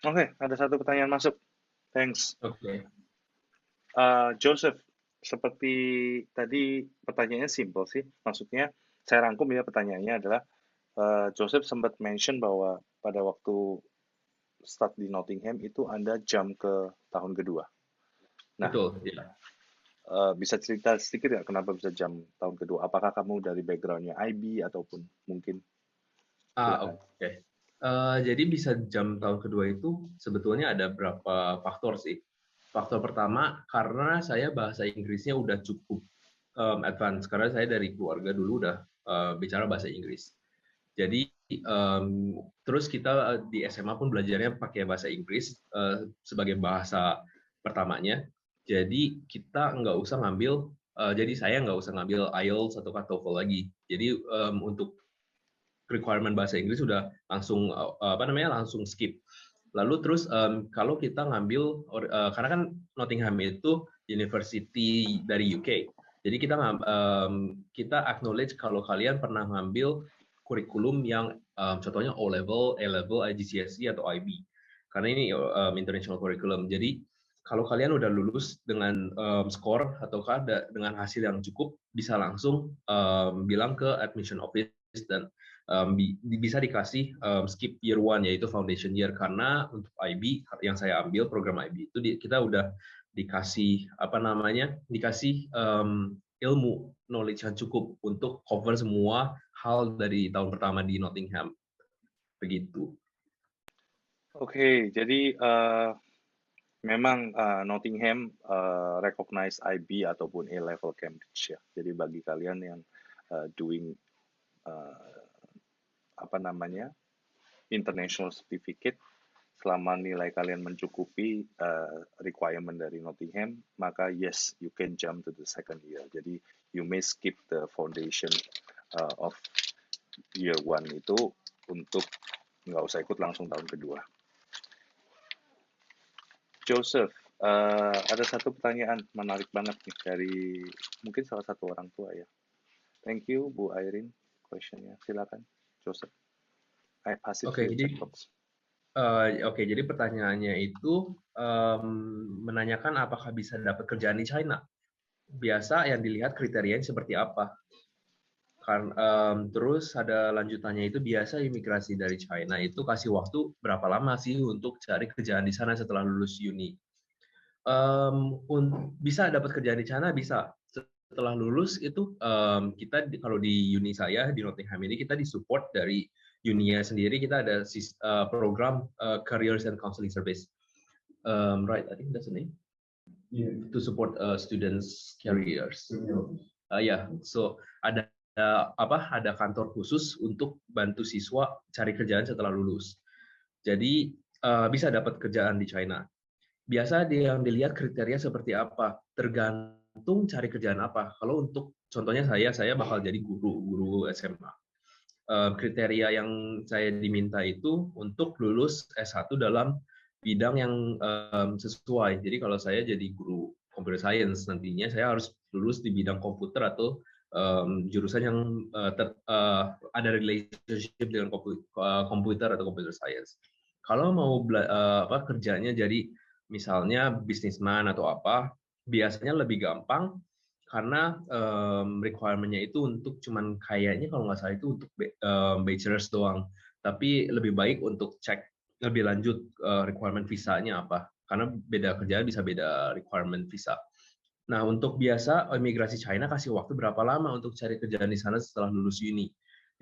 Oke, ada satu pertanyaan masuk. Thanks. Oke. Joseph, seperti tadi pertanyaannya simple sih. Maksudnya saya rangkum ya pertanyaannya adalah Joseph sempat mention bahwa pada waktu start di Nottingham itu Anda jump ke tahun kedua. Nah, Betul, ya. Bisa cerita sedikit nggak kenapa bisa jump tahun kedua? Apakah kamu dari backgroundnya IB ataupun mungkin? Silakan. Oke. Jadi bisa jam tahun kedua itu sebetulnya ada beberapa faktor sih. Faktor pertama, karena saya bahasa Inggrisnya udah cukup advance, karena saya dari keluarga dulu udah bicara bahasa Inggris. Jadi terus kita di SMA pun belajarnya pakai bahasa Inggris sebagai bahasa pertamanya. Jadi kita nggak usah ngambil, jadi saya nggak usah ngambil IELTS atau TOEFL lagi. Jadi untuk requirement bahasa Inggris sudah langsung langsung skip. Lalu terus kalau kita ngambil karena kan Nottingham itu university dari UK. Jadi kita acknowledge kalau kalian pernah ngambil kurikulum yang contohnya O level, A level, IGCSE atau IB. Karena ini international curriculum. Jadi kalau kalian udah lulus dengan skor ataukah dengan hasil yang cukup, bisa langsung bilang ke admission office dan bisa dikasih skip year one, yaitu foundation year, karena untuk IB yang saya ambil program IB itu kita udah dikasih dikasih ilmu knowledge yang cukup untuk cover semua hal dari tahun pertama di Nottingham begitu. Oke, jadi memang Nottingham recognize IB ataupun A level Cambridge ya. Jadi bagi kalian yang doing international certificate, selama nilai kalian mencukupi requirement dari Nottingham, maka yes, you can jump to the second year. Jadi you may skip the foundation of year one itu untuk nggak usah ikut langsung tahun kedua. Joseph, ada satu pertanyaan menarik banget nih dari mungkin salah satu orang tua ya. Thank you Bu Irene, questionnya. Silakan Joseph. Oke, jadi pertanyaannya itu menanyakan apakah bisa dapat kerjaan di China. Biasa yang dilihat kriterianya seperti apa. Terus ada lanjutannya itu biasa imigrasi dari China itu kasih waktu berapa lama sih untuk cari kerjaan di sana setelah lulus uni. Bisa dapat kerjaan di China, bisa. Setelah lulus itu kita kalau di uni saya di Nottingham ini kita disupport dari uninya sendiri. Kita ada program Careers and Counseling Service, right? I think that's the name. Yeah. To support students' careers. So ada kantor khusus untuk bantu siswa cari kerjaan setelah lulus. Jadi bisa dapat kerjaan di China. Biasa yang dilihat kriteria seperti apa, tergantung cari kerjaan apa. Kalau untuk contohnya saya bakal jadi guru SMA. Kriteria yang saya diminta itu untuk lulus S1 dalam bidang yang sesuai. Jadi kalau saya jadi guru computer science, nantinya saya harus lulus di bidang komputer atau jurusan yang ada relationship dengan komputer atau computer science. Kalau mau kerjanya jadi misalnya businessman atau apa, biasanya lebih gampang karena requirement-nya itu untuk cuman kayaknya kalau nggak salah itu untuk bachelor's doang. Tapi lebih baik untuk cek lebih lanjut requirement visanya apa. Karena beda kerjaan bisa beda requirement visa. Nah, untuk biasa imigrasi China kasih waktu berapa lama untuk cari kerjaan di sana setelah lulus uni?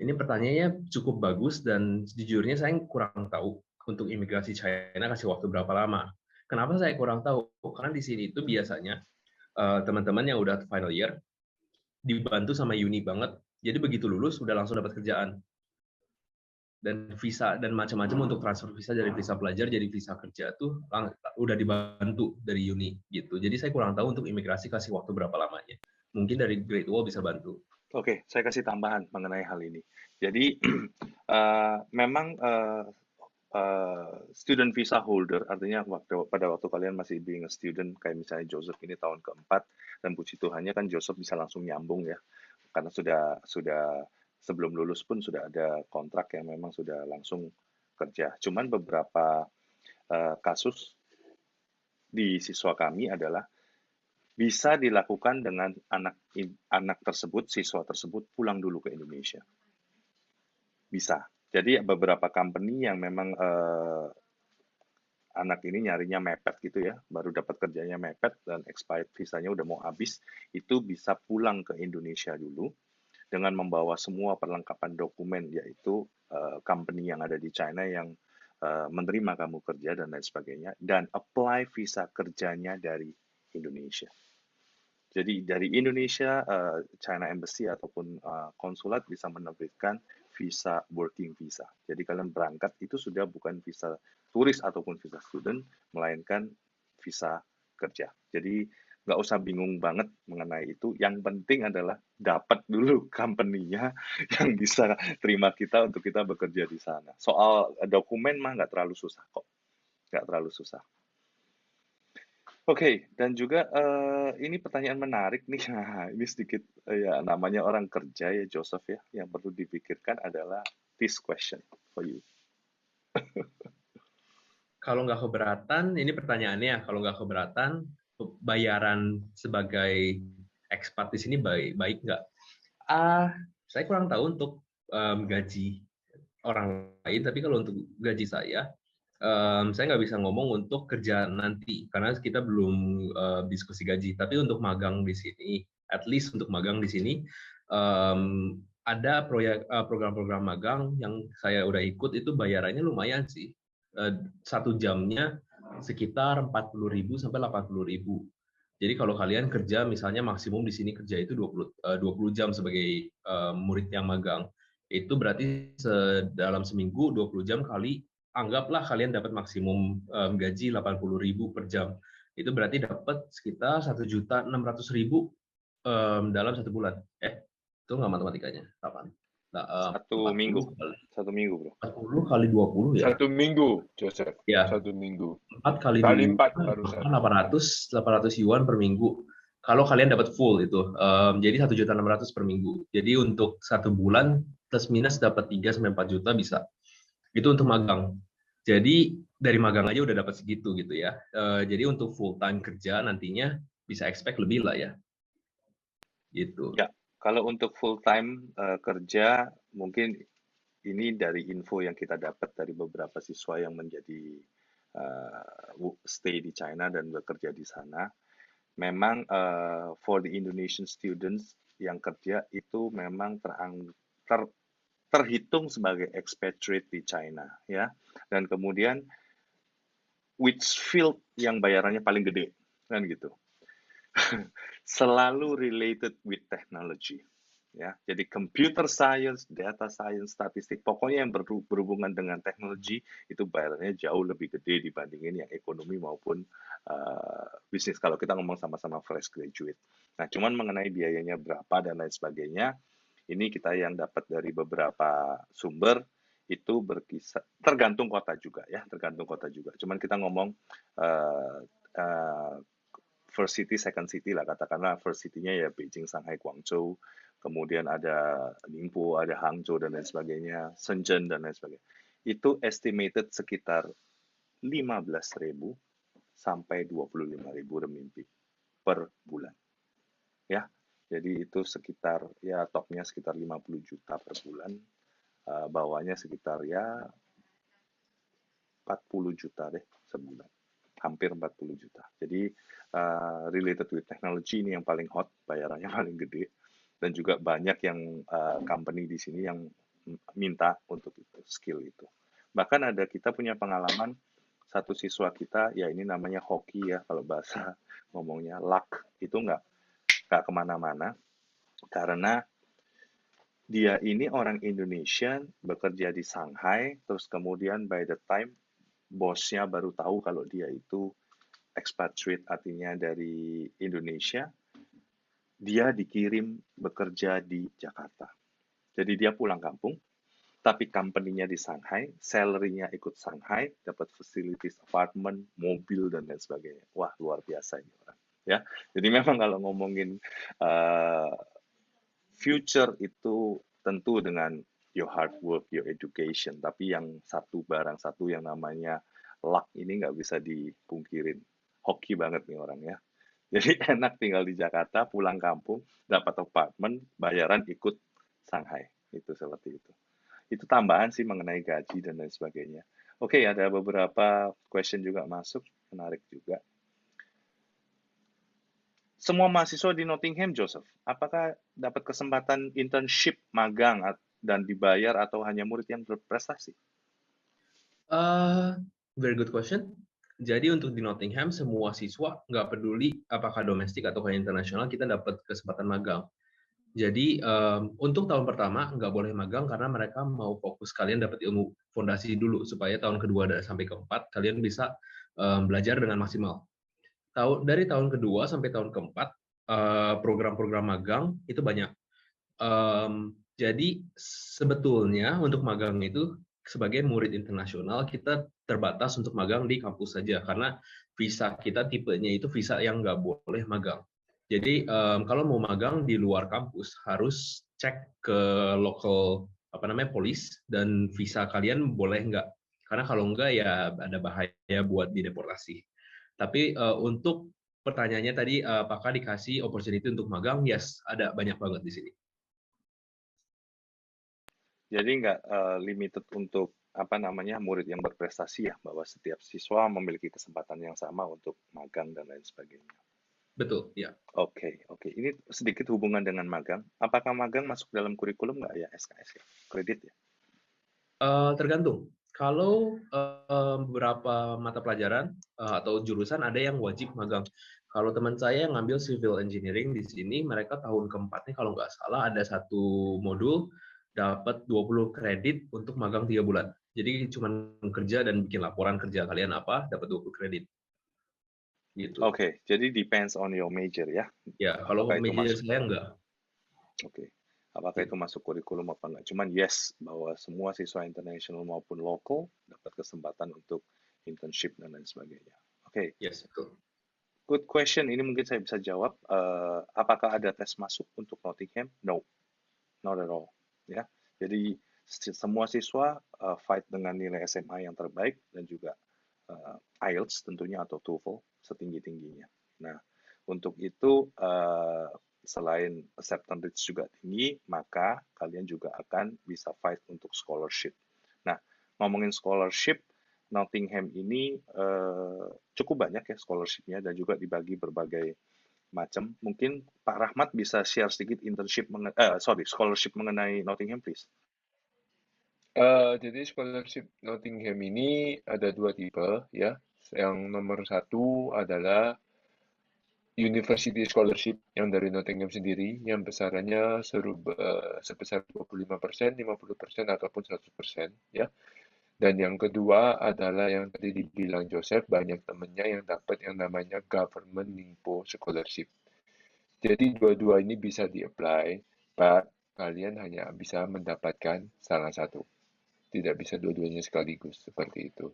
Ini pertanyaannya cukup bagus dan sejujurnya saya kurang tahu untuk imigrasi China kasih waktu berapa lama. Kenapa saya kurang tahu? Karena di sini itu biasanya teman-teman yang udah final year dibantu sama uni banget. Jadi begitu lulus udah langsung dapat kerjaan. Dan visa dan macam-macam untuk transfer visa dari visa pelajar jadi visa kerja tuh udah dibantu dari uni gitu. Jadi saya kurang tahu untuk imigrasi kasih waktu berapa lamanya. Mungkin dari Great Wall bisa bantu. Oke, saya kasih tambahan mengenai hal ini. Jadi memang student visa holder, artinya pada waktu kalian masih being a student, kayak misalnya Joseph ini tahun keempat, dan puji Tuhannya kan Joseph bisa langsung nyambung ya, karena sudah sebelum lulus pun sudah ada kontrak yang memang sudah langsung kerja. Cuman beberapa kasus di siswa kami adalah bisa dilakukan dengan anak tersebut, siswa tersebut pulang dulu ke Indonesia. Bisa. Jadi beberapa company yang memang anak ini nyarinya mepet gitu ya, baru dapat kerjanya mepet dan expired visanya udah mau habis, itu bisa pulang ke Indonesia dulu dengan membawa semua perlengkapan dokumen, yaitu company yang ada di China yang menerima kamu kerja dan lain sebagainya, dan apply visa kerjanya dari Indonesia. Jadi dari Indonesia, China Embassy ataupun konsulat bisa menerbitkan visa working visa. Jadi kalian berangkat itu sudah bukan visa turis ataupun visa student, melainkan visa kerja. Jadi nggak usah bingung banget mengenai itu. Yang penting adalah dapat dulu company-nya yang bisa terima kita untuk kita bekerja di sana. Soal dokumen mah nggak terlalu susah kok, nggak terlalu susah. Oke, dan juga ini pertanyaan menarik nih. Nah, ini sedikit ya namanya orang kerja ya Joseph ya, yang perlu dipikirkan adalah this question for you. Kalau nggak keberatan, ini pertanyaannya, kalau nggak keberatan, bayaran sebagai ekspat di sini baik nggak? Saya kurang tahu untuk gaji orang lain, tapi kalau untuk gaji saya nggak bisa ngomong untuk kerja nanti karena kita belum diskusi gaji. Tapi untuk magang di sini, at least untuk magang di sini ada program-program magang yang saya udah ikut itu bayarannya lumayan sih. 1 jamnya sekitar 40.000 sampai 80.000. Jadi kalau kalian kerja misalnya maksimum di sini kerja itu 20 jam sebagai murid yang magang. Itu berarti dalam seminggu 20 jam kali anggaplah kalian dapat maksimum gaji 80.000 per jam. Itu berarti dapat sekitar 1.600.000 dalam 1 bulan. Itu nggak matematikanya. Kapan? Nah, Satu minggu, bro. 40 kali 20 ya? 1 minggu, Joseph. Ya. 1 minggu. 4 kali 4 2 barusan. 800 yuan per minggu. Kalau kalian dapat full itu, jadi 1.600.000 per minggu. Jadi untuk 1 bulan plus minus dapat 3 sampai 4 juta bisa. Itu untuk magang. Jadi dari magang aja udah dapat segitu gitu ya. Jadi untuk full time kerja nantinya bisa expect lebih lah ya. Gitu. Ya, kalau untuk full time kerja mungkin ini dari info yang kita dapat dari beberapa siswa yang menjadi stay di China dan bekerja di sana. Memang for the Indonesian students yang kerja itu memang terhitung sebagai expatriate di China ya, dan kemudian which field yang bayarannya paling gede kan gitu. Selalu related with technology ya, jadi computer science, data science, statistik, pokoknya yang berhubungan dengan teknologi itu bayarannya jauh lebih gede dibandingin yang ekonomi maupun bisnis kalau kita ngomong sama-sama fresh graduate. Nah, cuman mengenai biayanya berapa dan lain sebagainya, ini kita yang dapat dari beberapa sumber itu berkisar tergantung kota juga ya, tergantung kota juga. Cuman kita ngomong first city, second city lah, katakanlah first city-nya ya Beijing, Shanghai, Guangzhou, kemudian ada Ningbo, ada Hangzhou dan lain sebagainya, Shenzhen dan lain sebagainya. Itu estimated sekitar 15.000 sampai 25.000 renminbi per bulan. Ya, jadi itu sekitar ya topnya sekitar 50 juta per bulan, bawahnya sekitar ya 40 juta deh sebulan. hampir 40 juta. Jadi related with technology ini yang paling hot, bayarannya paling gede, dan juga banyak yang company di sini yang minta untuk itu, skill itu. Bahkan kita punya pengalaman satu siswa kita, ya ini namanya hoki ya kalau bahasa ngomongnya, luck, itu nggak kemana-mana karena dia ini orang Indonesia bekerja di Shanghai, terus kemudian by the time bosnya baru tahu kalau dia itu expatriate, artinya dari Indonesia, dia dikirim bekerja di Jakarta. Jadi dia pulang kampung, tapi company-nya di Shanghai, salary-nya ikut Shanghai, dapat facilities apartment, mobil, dan lain sebagainya. Wah, luar biasa ini orang. Ya, jadi memang kalau ngomongin future itu tentu dengan your hard work, your education, tapi yang barang satu yang namanya luck ini nggak bisa dipungkirin. Hoki banget nih orang ya. Jadi enak tinggal di Jakarta, pulang kampung, dapat apartemen, bayaran ikut Shanghai. Itu seperti itu. Itu tambahan sih mengenai gaji dan lain sebagainya. Oke, ada beberapa question juga masuk, menarik juga. Semua mahasiswa di Nottingham, Joseph, apakah dapat kesempatan internship, magang, dan dibayar atau hanya murid yang berprestasi? Very good question. Jadi untuk di Nottingham, semua siswa, nggak peduli apakah domestik atau internasional, kita dapat kesempatan magang. Jadi untuk tahun pertama nggak boleh magang karena mereka mau fokus kalian dapat ilmu fondasi dulu supaya tahun kedua sampai keempat kalian bisa belajar dengan maksimal. Dari tahun kedua sampai tahun keempat program-program magang itu banyak. Jadi sebetulnya untuk magang itu sebagai murid internasional kita terbatas untuk magang di kampus saja karena visa kita tipenya itu visa yang nggak boleh magang. Jadi kalau mau magang di luar kampus harus cek ke local police dan visa kalian boleh nggak? Karena kalau nggak ya ada bahaya buat dideportasi. Tapi untuk pertanyaannya tadi apakah dikasih opportunity untuk magang? Yes, ada banyak banget di sini. Jadi nggak limited untuk murid yang berprestasi ya, bahwa setiap siswa memiliki kesempatan yang sama untuk magang dan lain sebagainya. Betul, ya. Oke. Ini sedikit hubungan dengan magang. Apakah magang masuk dalam kurikulum nggak ya, SKS ya? Kredit ya? Tergantung. Kalau beberapa mata pelajaran atau jurusan ada yang wajib magang. Kalau teman saya yang ngambil civil engineering di sini, mereka tahun keempatnya kalau nggak salah ada satu modul dapat 20 kredit untuk magang 3 bulan. Jadi cuma kerja dan bikin laporan kerja kalian apa, dapat 20 kredit. Gitu. Oke, jadi depends on your major ya. Ya, kalau major saya enggak. Oke. Apakah itu masuk kurikulum apa enggak? Cuman yes, bahwa semua siswa internasional maupun lokal dapat kesempatan untuk internship dan lain sebagainya. Oke. Yes, betul. Good question. Ini mungkin saya bisa jawab. Apakah ada tes masuk untuk Nottingham? No, not at all. Ya, jadi semua siswa fight dengan nilai SMA yang terbaik dan juga IELTS tentunya atau TOEFL setinggi-tingginya. Nah, untuk itu selain acceptance rate juga tinggi, maka kalian juga akan bisa fight untuk scholarship. Nah, ngomongin scholarship, Nottingham ini cukup banyak ya scholarship-nya dan juga dibagi berbagai macam. Mungkin Pak Rahmat bisa share sedikit scholarship mengenai Nottingham, please. Jadi scholarship Nottingham ini ada 2 tipe ya. Yang nomor 1 adalah University Scholarship yang dari Nottingham sendiri, yang besarannya sebesar 25%, 50% ataupun 100% ya. Dan yang kedua adalah yang tadi dibilang Joseph, banyak temennya yang dapat yang namanya Government Ningpo Scholarship. Jadi dua-dua ini bisa di-apply, but kalian hanya bisa mendapatkan salah satu. Tidak bisa dua-duanya sekaligus, seperti itu.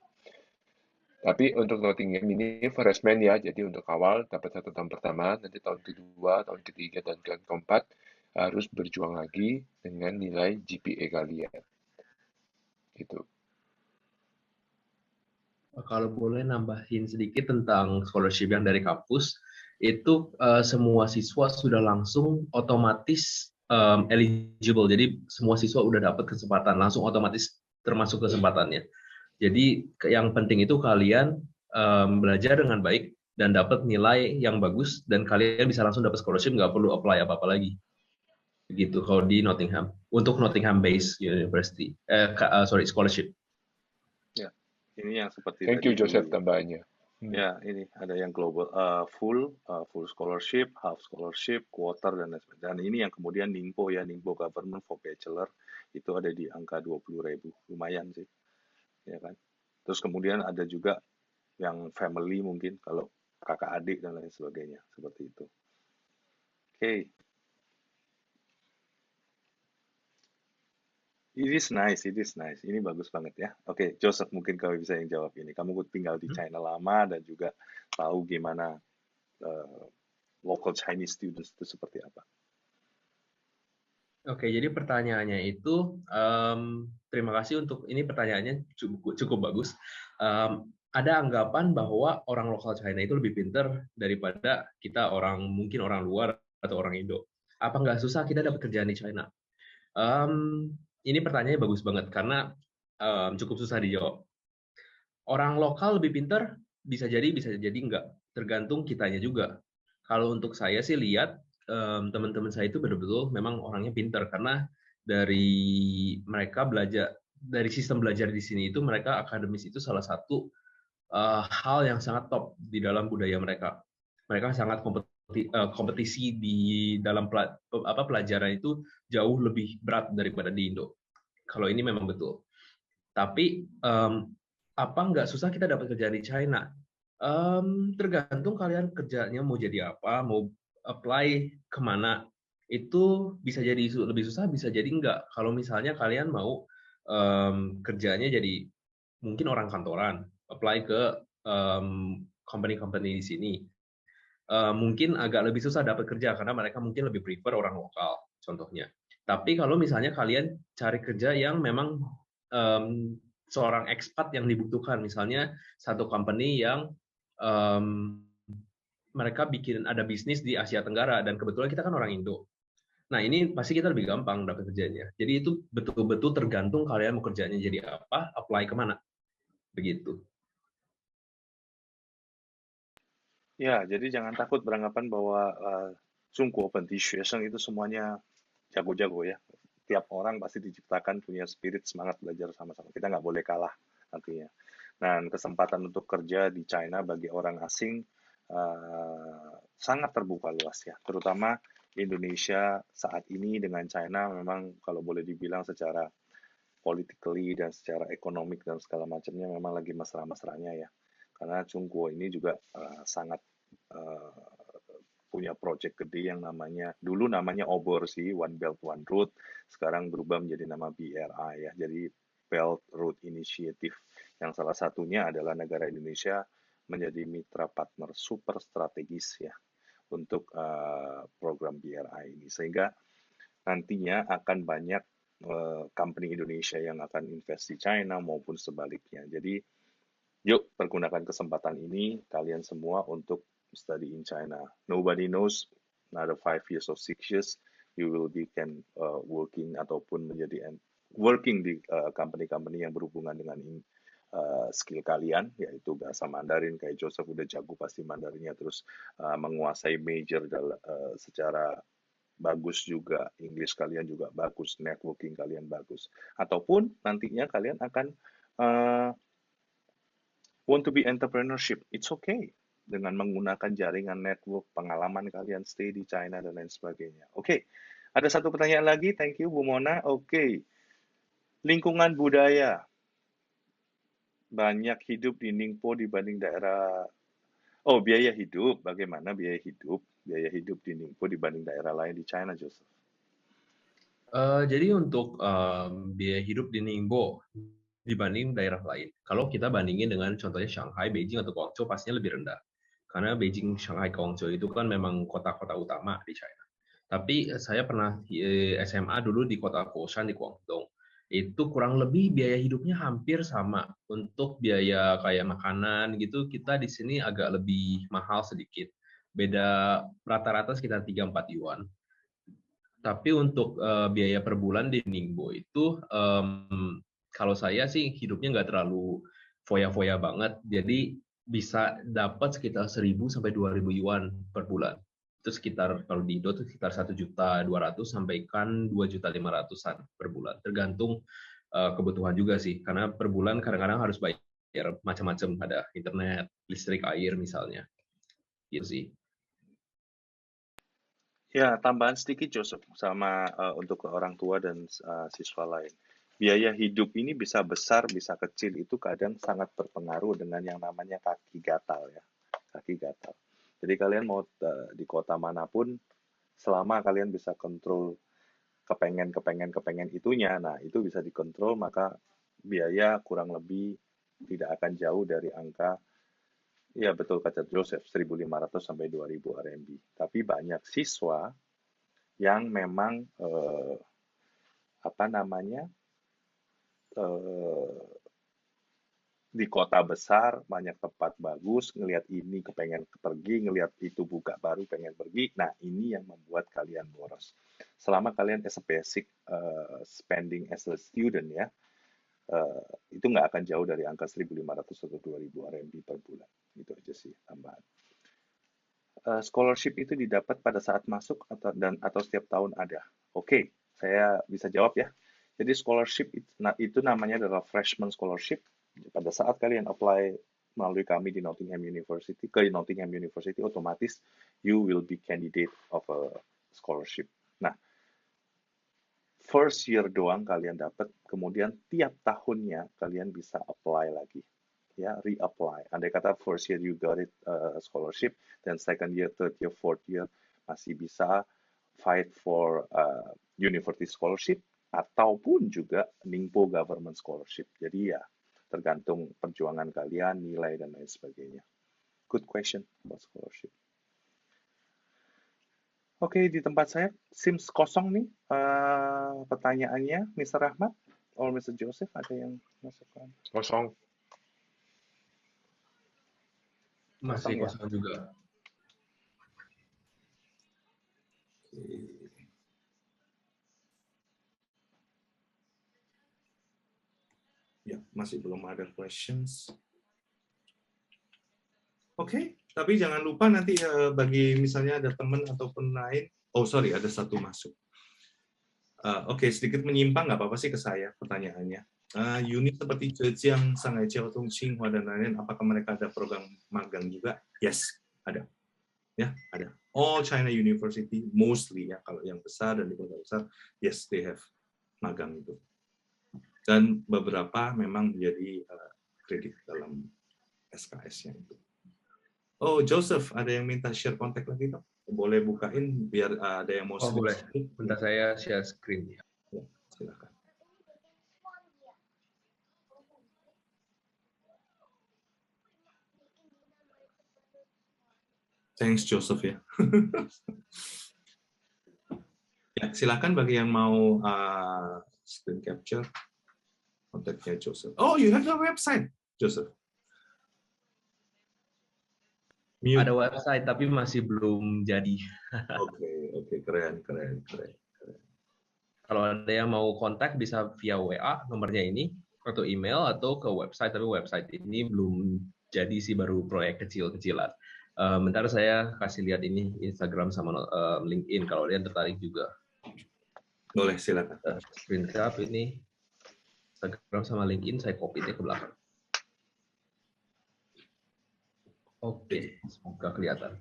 Tapi untuk Nottingham ini freshman ya, jadi untuk awal dapat 1 tahun pertama, nanti tahun kedua, tahun ketiga, dan tahun keempat harus berjuang lagi dengan nilai GPA kalian. Gitu. Kalau boleh nambahin sedikit tentang scholarship yang dari kampus, itu semua siswa sudah langsung otomatis eligible. Jadi semua siswa udah dapat kesempatan, langsung otomatis termasuk kesempatannya. Jadi yang penting itu kalian belajar dengan baik dan dapat nilai yang bagus dan kalian bisa langsung dapat scholarship, nggak perlu apply apa-apa lagi. Begitu kalau di Nottingham untuk Nottingham Based University, scholarship. Ya, ini yang seperti Thank tadi you Joseph tambahannya. ya, ini ada yang global full scholarship, half scholarship, quarter dan lain sebagainya. Dan ini yang kemudian Ningpo ya, Ningpo Government for Bachelor itu ada di angka 20.000, lumayan sih, ya kan. Terus kemudian ada juga yang family mungkin kalau kakak adik dan lain sebagainya seperti itu. Oke. It is nice. Ini bagus banget ya. Oke, Joseph mungkin kau bisa yang jawab ini. Kamu tinggal di China lama dan juga tahu gimana local Chinese students itu seperti apa. Oke, jadi pertanyaannya itu, terima kasih untuk ini pertanyaannya cukup bagus. Ada anggapan bahwa orang lokal China itu lebih pintar daripada kita mungkin orang luar atau orang Indo. Apa nggak susah kita dapat kerjaan di China? Ini pertanyaannya bagus banget karena cukup susah dijawab. Orang lokal lebih pintar bisa jadi enggak, tergantung kitanya juga. Kalau untuk saya sih lihat teman-teman saya itu betul-betul memang orangnya pintar karena dari mereka belajar dari sistem belajar di sini itu mereka akademis itu salah satu hal yang sangat top di dalam budaya mereka. Mereka sangat kompetisi di dalam pelajaran itu jauh lebih berat daripada di Indo. Kalau ini memang betul. Tapi apa nggak susah kita dapat kerjaan di China? Tergantung kalian kerjanya mau jadi apa, mau apply kemana. Itu bisa jadi lebih susah, bisa jadi enggak. Kalau misalnya kalian mau kerjanya jadi mungkin orang kantoran, apply ke company-company di sini. Mungkin agak lebih susah dapat kerja karena mereka mungkin lebih prefer orang lokal, contohnya. Tapi kalau misalnya kalian cari kerja yang memang seorang expat yang dibutuhkan, misalnya satu company yang mereka bikin ada bisnis di Asia Tenggara dan kebetulan kita kan orang Indo. Nah ini pasti kita lebih gampang dapat kerjanya. Jadi itu betul-betul tergantung kalian mau kerjanya jadi apa, apply kemana, begitu. Ya, jadi jangan takut beranggapan bahwa Zhongguo Penti Xuesheng itu semuanya jago-jago ya. Tiap orang pasti diciptakan punya spirit semangat belajar sama-sama. Kita nggak boleh kalah nantinya. Dan kesempatan untuk kerja di China bagi orang asing sangat terbuka luas ya. Terutama Indonesia saat ini dengan China memang kalau boleh dibilang secara politically dan secara ekonomik dan segala macamnya memang lagi mesra-mesranya ya. Karena Zhongguo ini juga sangat punya project gede yang dulu namanya OBOR sih, One Belt One Road, sekarang berubah menjadi nama BRI ya, jadi Belt Road Initiative, yang salah satunya adalah negara Indonesia menjadi mitra partner super strategis ya untuk program BRI ini, sehingga nantinya akan banyak company Indonesia yang akan invest di China maupun sebaliknya. Jadi yuk pergunakan kesempatan ini kalian semua untuk study in China. Nobody knows another 5 years or 6 years you will be working ataupun menjadi working di company-company yang berhubungan dengan skill kalian, yaitu bahasa Mandarin. Kayak Joseph udah jago pasti Mandarinnya, terus menguasai major secara bagus juga, English kalian juga bagus, networking kalian bagus. Ataupun nantinya kalian akan want to be entrepreneurship, it's okay. Dengan menggunakan jaringan network, pengalaman kalian stay di China, dan lain sebagainya. Oke, ada satu pertanyaan lagi, thank you Bu Mona. Oke, lingkungan budaya. Banyak hidup di Ningpo dibanding daerah... Oh, biaya hidup. Bagaimana biaya hidup? Biaya hidup di Ningpo dibanding daerah lain di China, Joseph? Jadi untuk biaya hidup di Ningbo dibanding daerah lain, kalau kita bandingin dengan contohnya Shanghai, Beijing, atau Guangzhou, pastinya lebih rendah. Karena Beijing, Shanghai, Guangzhou itu kan memang kota-kota utama di China. Tapi saya pernah SMA dulu di kota Foshan di Guangdong. Itu kurang lebih biaya hidupnya hampir sama. Untuk biaya kayak makanan gitu, kita di sini agak lebih mahal sedikit. Beda rata-rata sekitar 3-4 yuan. Tapi untuk biaya per bulan di Ningbo itu, kalau saya sih hidupnya nggak terlalu foya-foya banget. Jadi bisa dapat sekitar 1.000 sampai 2.000 yuan per bulan. Itu sekitar, kalau di Indo itu sekitar 1.200.000 sampaikan 2.500.000-an per bulan. Tergantung kebutuhan juga sih, karena per bulan kadang-kadang harus bayar macam-macam, ada internet, listrik, air misalnya. Gitu sih. Ya, tambahan sedikit Joseph sama untuk orang tua dan siswa lain. Biaya hidup ini bisa besar, bisa kecil, itu kadang sangat berpengaruh dengan yang namanya kaki gatal ya. Kaki gatal. Jadi kalian mau di kota manapun, selama kalian bisa kontrol kepengen itunya, nah itu bisa dikontrol, maka biaya kurang lebih tidak akan jauh dari angka, ya betul kata Joseph, 1.500 sampai 2.000 RMB. Tapi banyak siswa yang memang apa namanya di kota besar banyak tempat bagus, ngelihat ini kepengen pergi, ngelihat itu buka baru pengen pergi. Nah ini yang membuat kalian boros. Selama kalian as a basic spending as a student ya, itu nggak akan jauh dari angka 1.500 atau 2.000 RMB per bulan. Itu aja sih tambahan. Scholarship itu didapat pada saat masuk atau setiap tahun ada. Oke, saya bisa jawab ya. Jadi scholarship itu namanya adalah freshman scholarship. Pada saat kalian apply melalui kami di Nottingham University, ke Nottingham University, otomatis you will be candidate of a scholarship. Nah, first year doang kalian dapat, kemudian tiap tahunnya kalian bisa apply lagi. Ya, reapply. Andai kata first year you got it scholarship, then second year, third year, fourth year masih bisa fight for university scholarship ataupun juga Ningpo government scholarship. Jadi ya tergantung perjuangan kalian, nilai dan lain sebagainya. Good question about scholarship. Oke, di tempat saya Sims kosong nih pertanyaannya, Mr. Rahmat or Mr. Joseph, ada yang masukkan? Kosong. Masih ya? kosong juga. Ya, masih belum ada questions. Oke, tapi jangan lupa nanti bagi misalnya ada teman ataupun lain. Oh sorry, ada satu masuk. Oke, sedikit menyimpang nggak apa-apa sih ke saya pertanyaannya. Unit seperti Zhejiang, Shanghai, Jiaotong, Tsinghua dan lain-lain, apakah mereka ada program magang juga? Yes, ada. Ya, ada. All China University, mostly ya, kalau yang besar dan di kota besar, yes, they have magang itu. Dan beberapa memang menjadi kredit dalam SKS-nya itu. Oh, Joseph, ada yang minta share kontak lagi, dong? Boleh bukain biar ada yang mau. Oh, boleh. Bentar saya share screen. Ya, silakan. Thanks, Joseph ya. Ya, silakan bagi yang mau screen capture kontaknya Joseph. Oh, you have the website, Joseph. Mute. Ada website tapi masih belum jadi. Oke, keren. Kalau ada yang mau kontak bisa via WA nomornya ini atau email atau ke website, tapi website ini belum jadi sih, baru proyek kecil-kecilan. Bentar saya kasih lihat ini Instagram sama LinkedIn kalau dia tertarik juga. Boleh, silakan. Screen cap ini Instagram sama LinkedIn saya copy ke belakang. Oke, semoga kelihatan.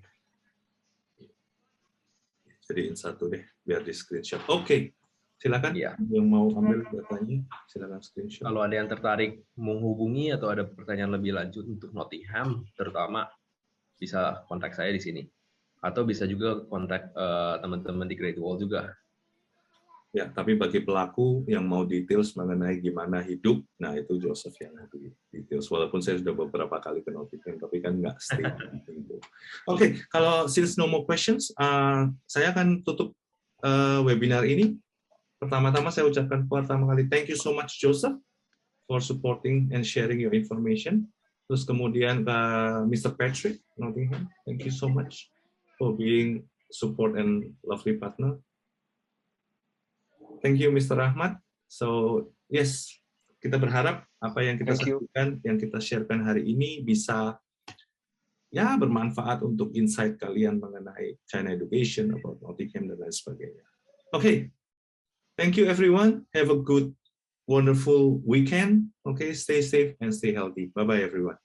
Jadiin satu deh, biar di screenshot. Oke, silakan. Ya. Yang mau ambil datanya, silakan screenshot. Kalau ada yang tertarik menghubungi atau ada pertanyaan lebih lanjut untuk Nottingham, terutama bisa kontak saya di sini. Atau bisa juga kontak teman-teman di Great Wall juga. Ya, tapi bagi pelaku yang mau details mengenai gimana hidup, nah itu Joseph yang lebih details. Walaupun saya sudah beberapa kali ke Nottingham, tapi kan nggak stay. Oke, kalau since no more questions, saya akan tutup webinar ini. Pertama-tama saya ucapkan pertama kali thank you so much Joseph for supporting and sharing your information. Terus kemudian Mr. Patrick Nottingham, thank you so much for being support and lovely partner. Thank you, Mr. Rahmat. So, yes, kita berharap apa yang kita sampaikan, yang kita sharekan hari ini bisa ya bermanfaat untuk insight kalian mengenai China education, about Nottingham dan lain sebagainya. Okay, thank you everyone. Have a good, wonderful weekend. Okay, stay safe and stay healthy. Bye bye everyone.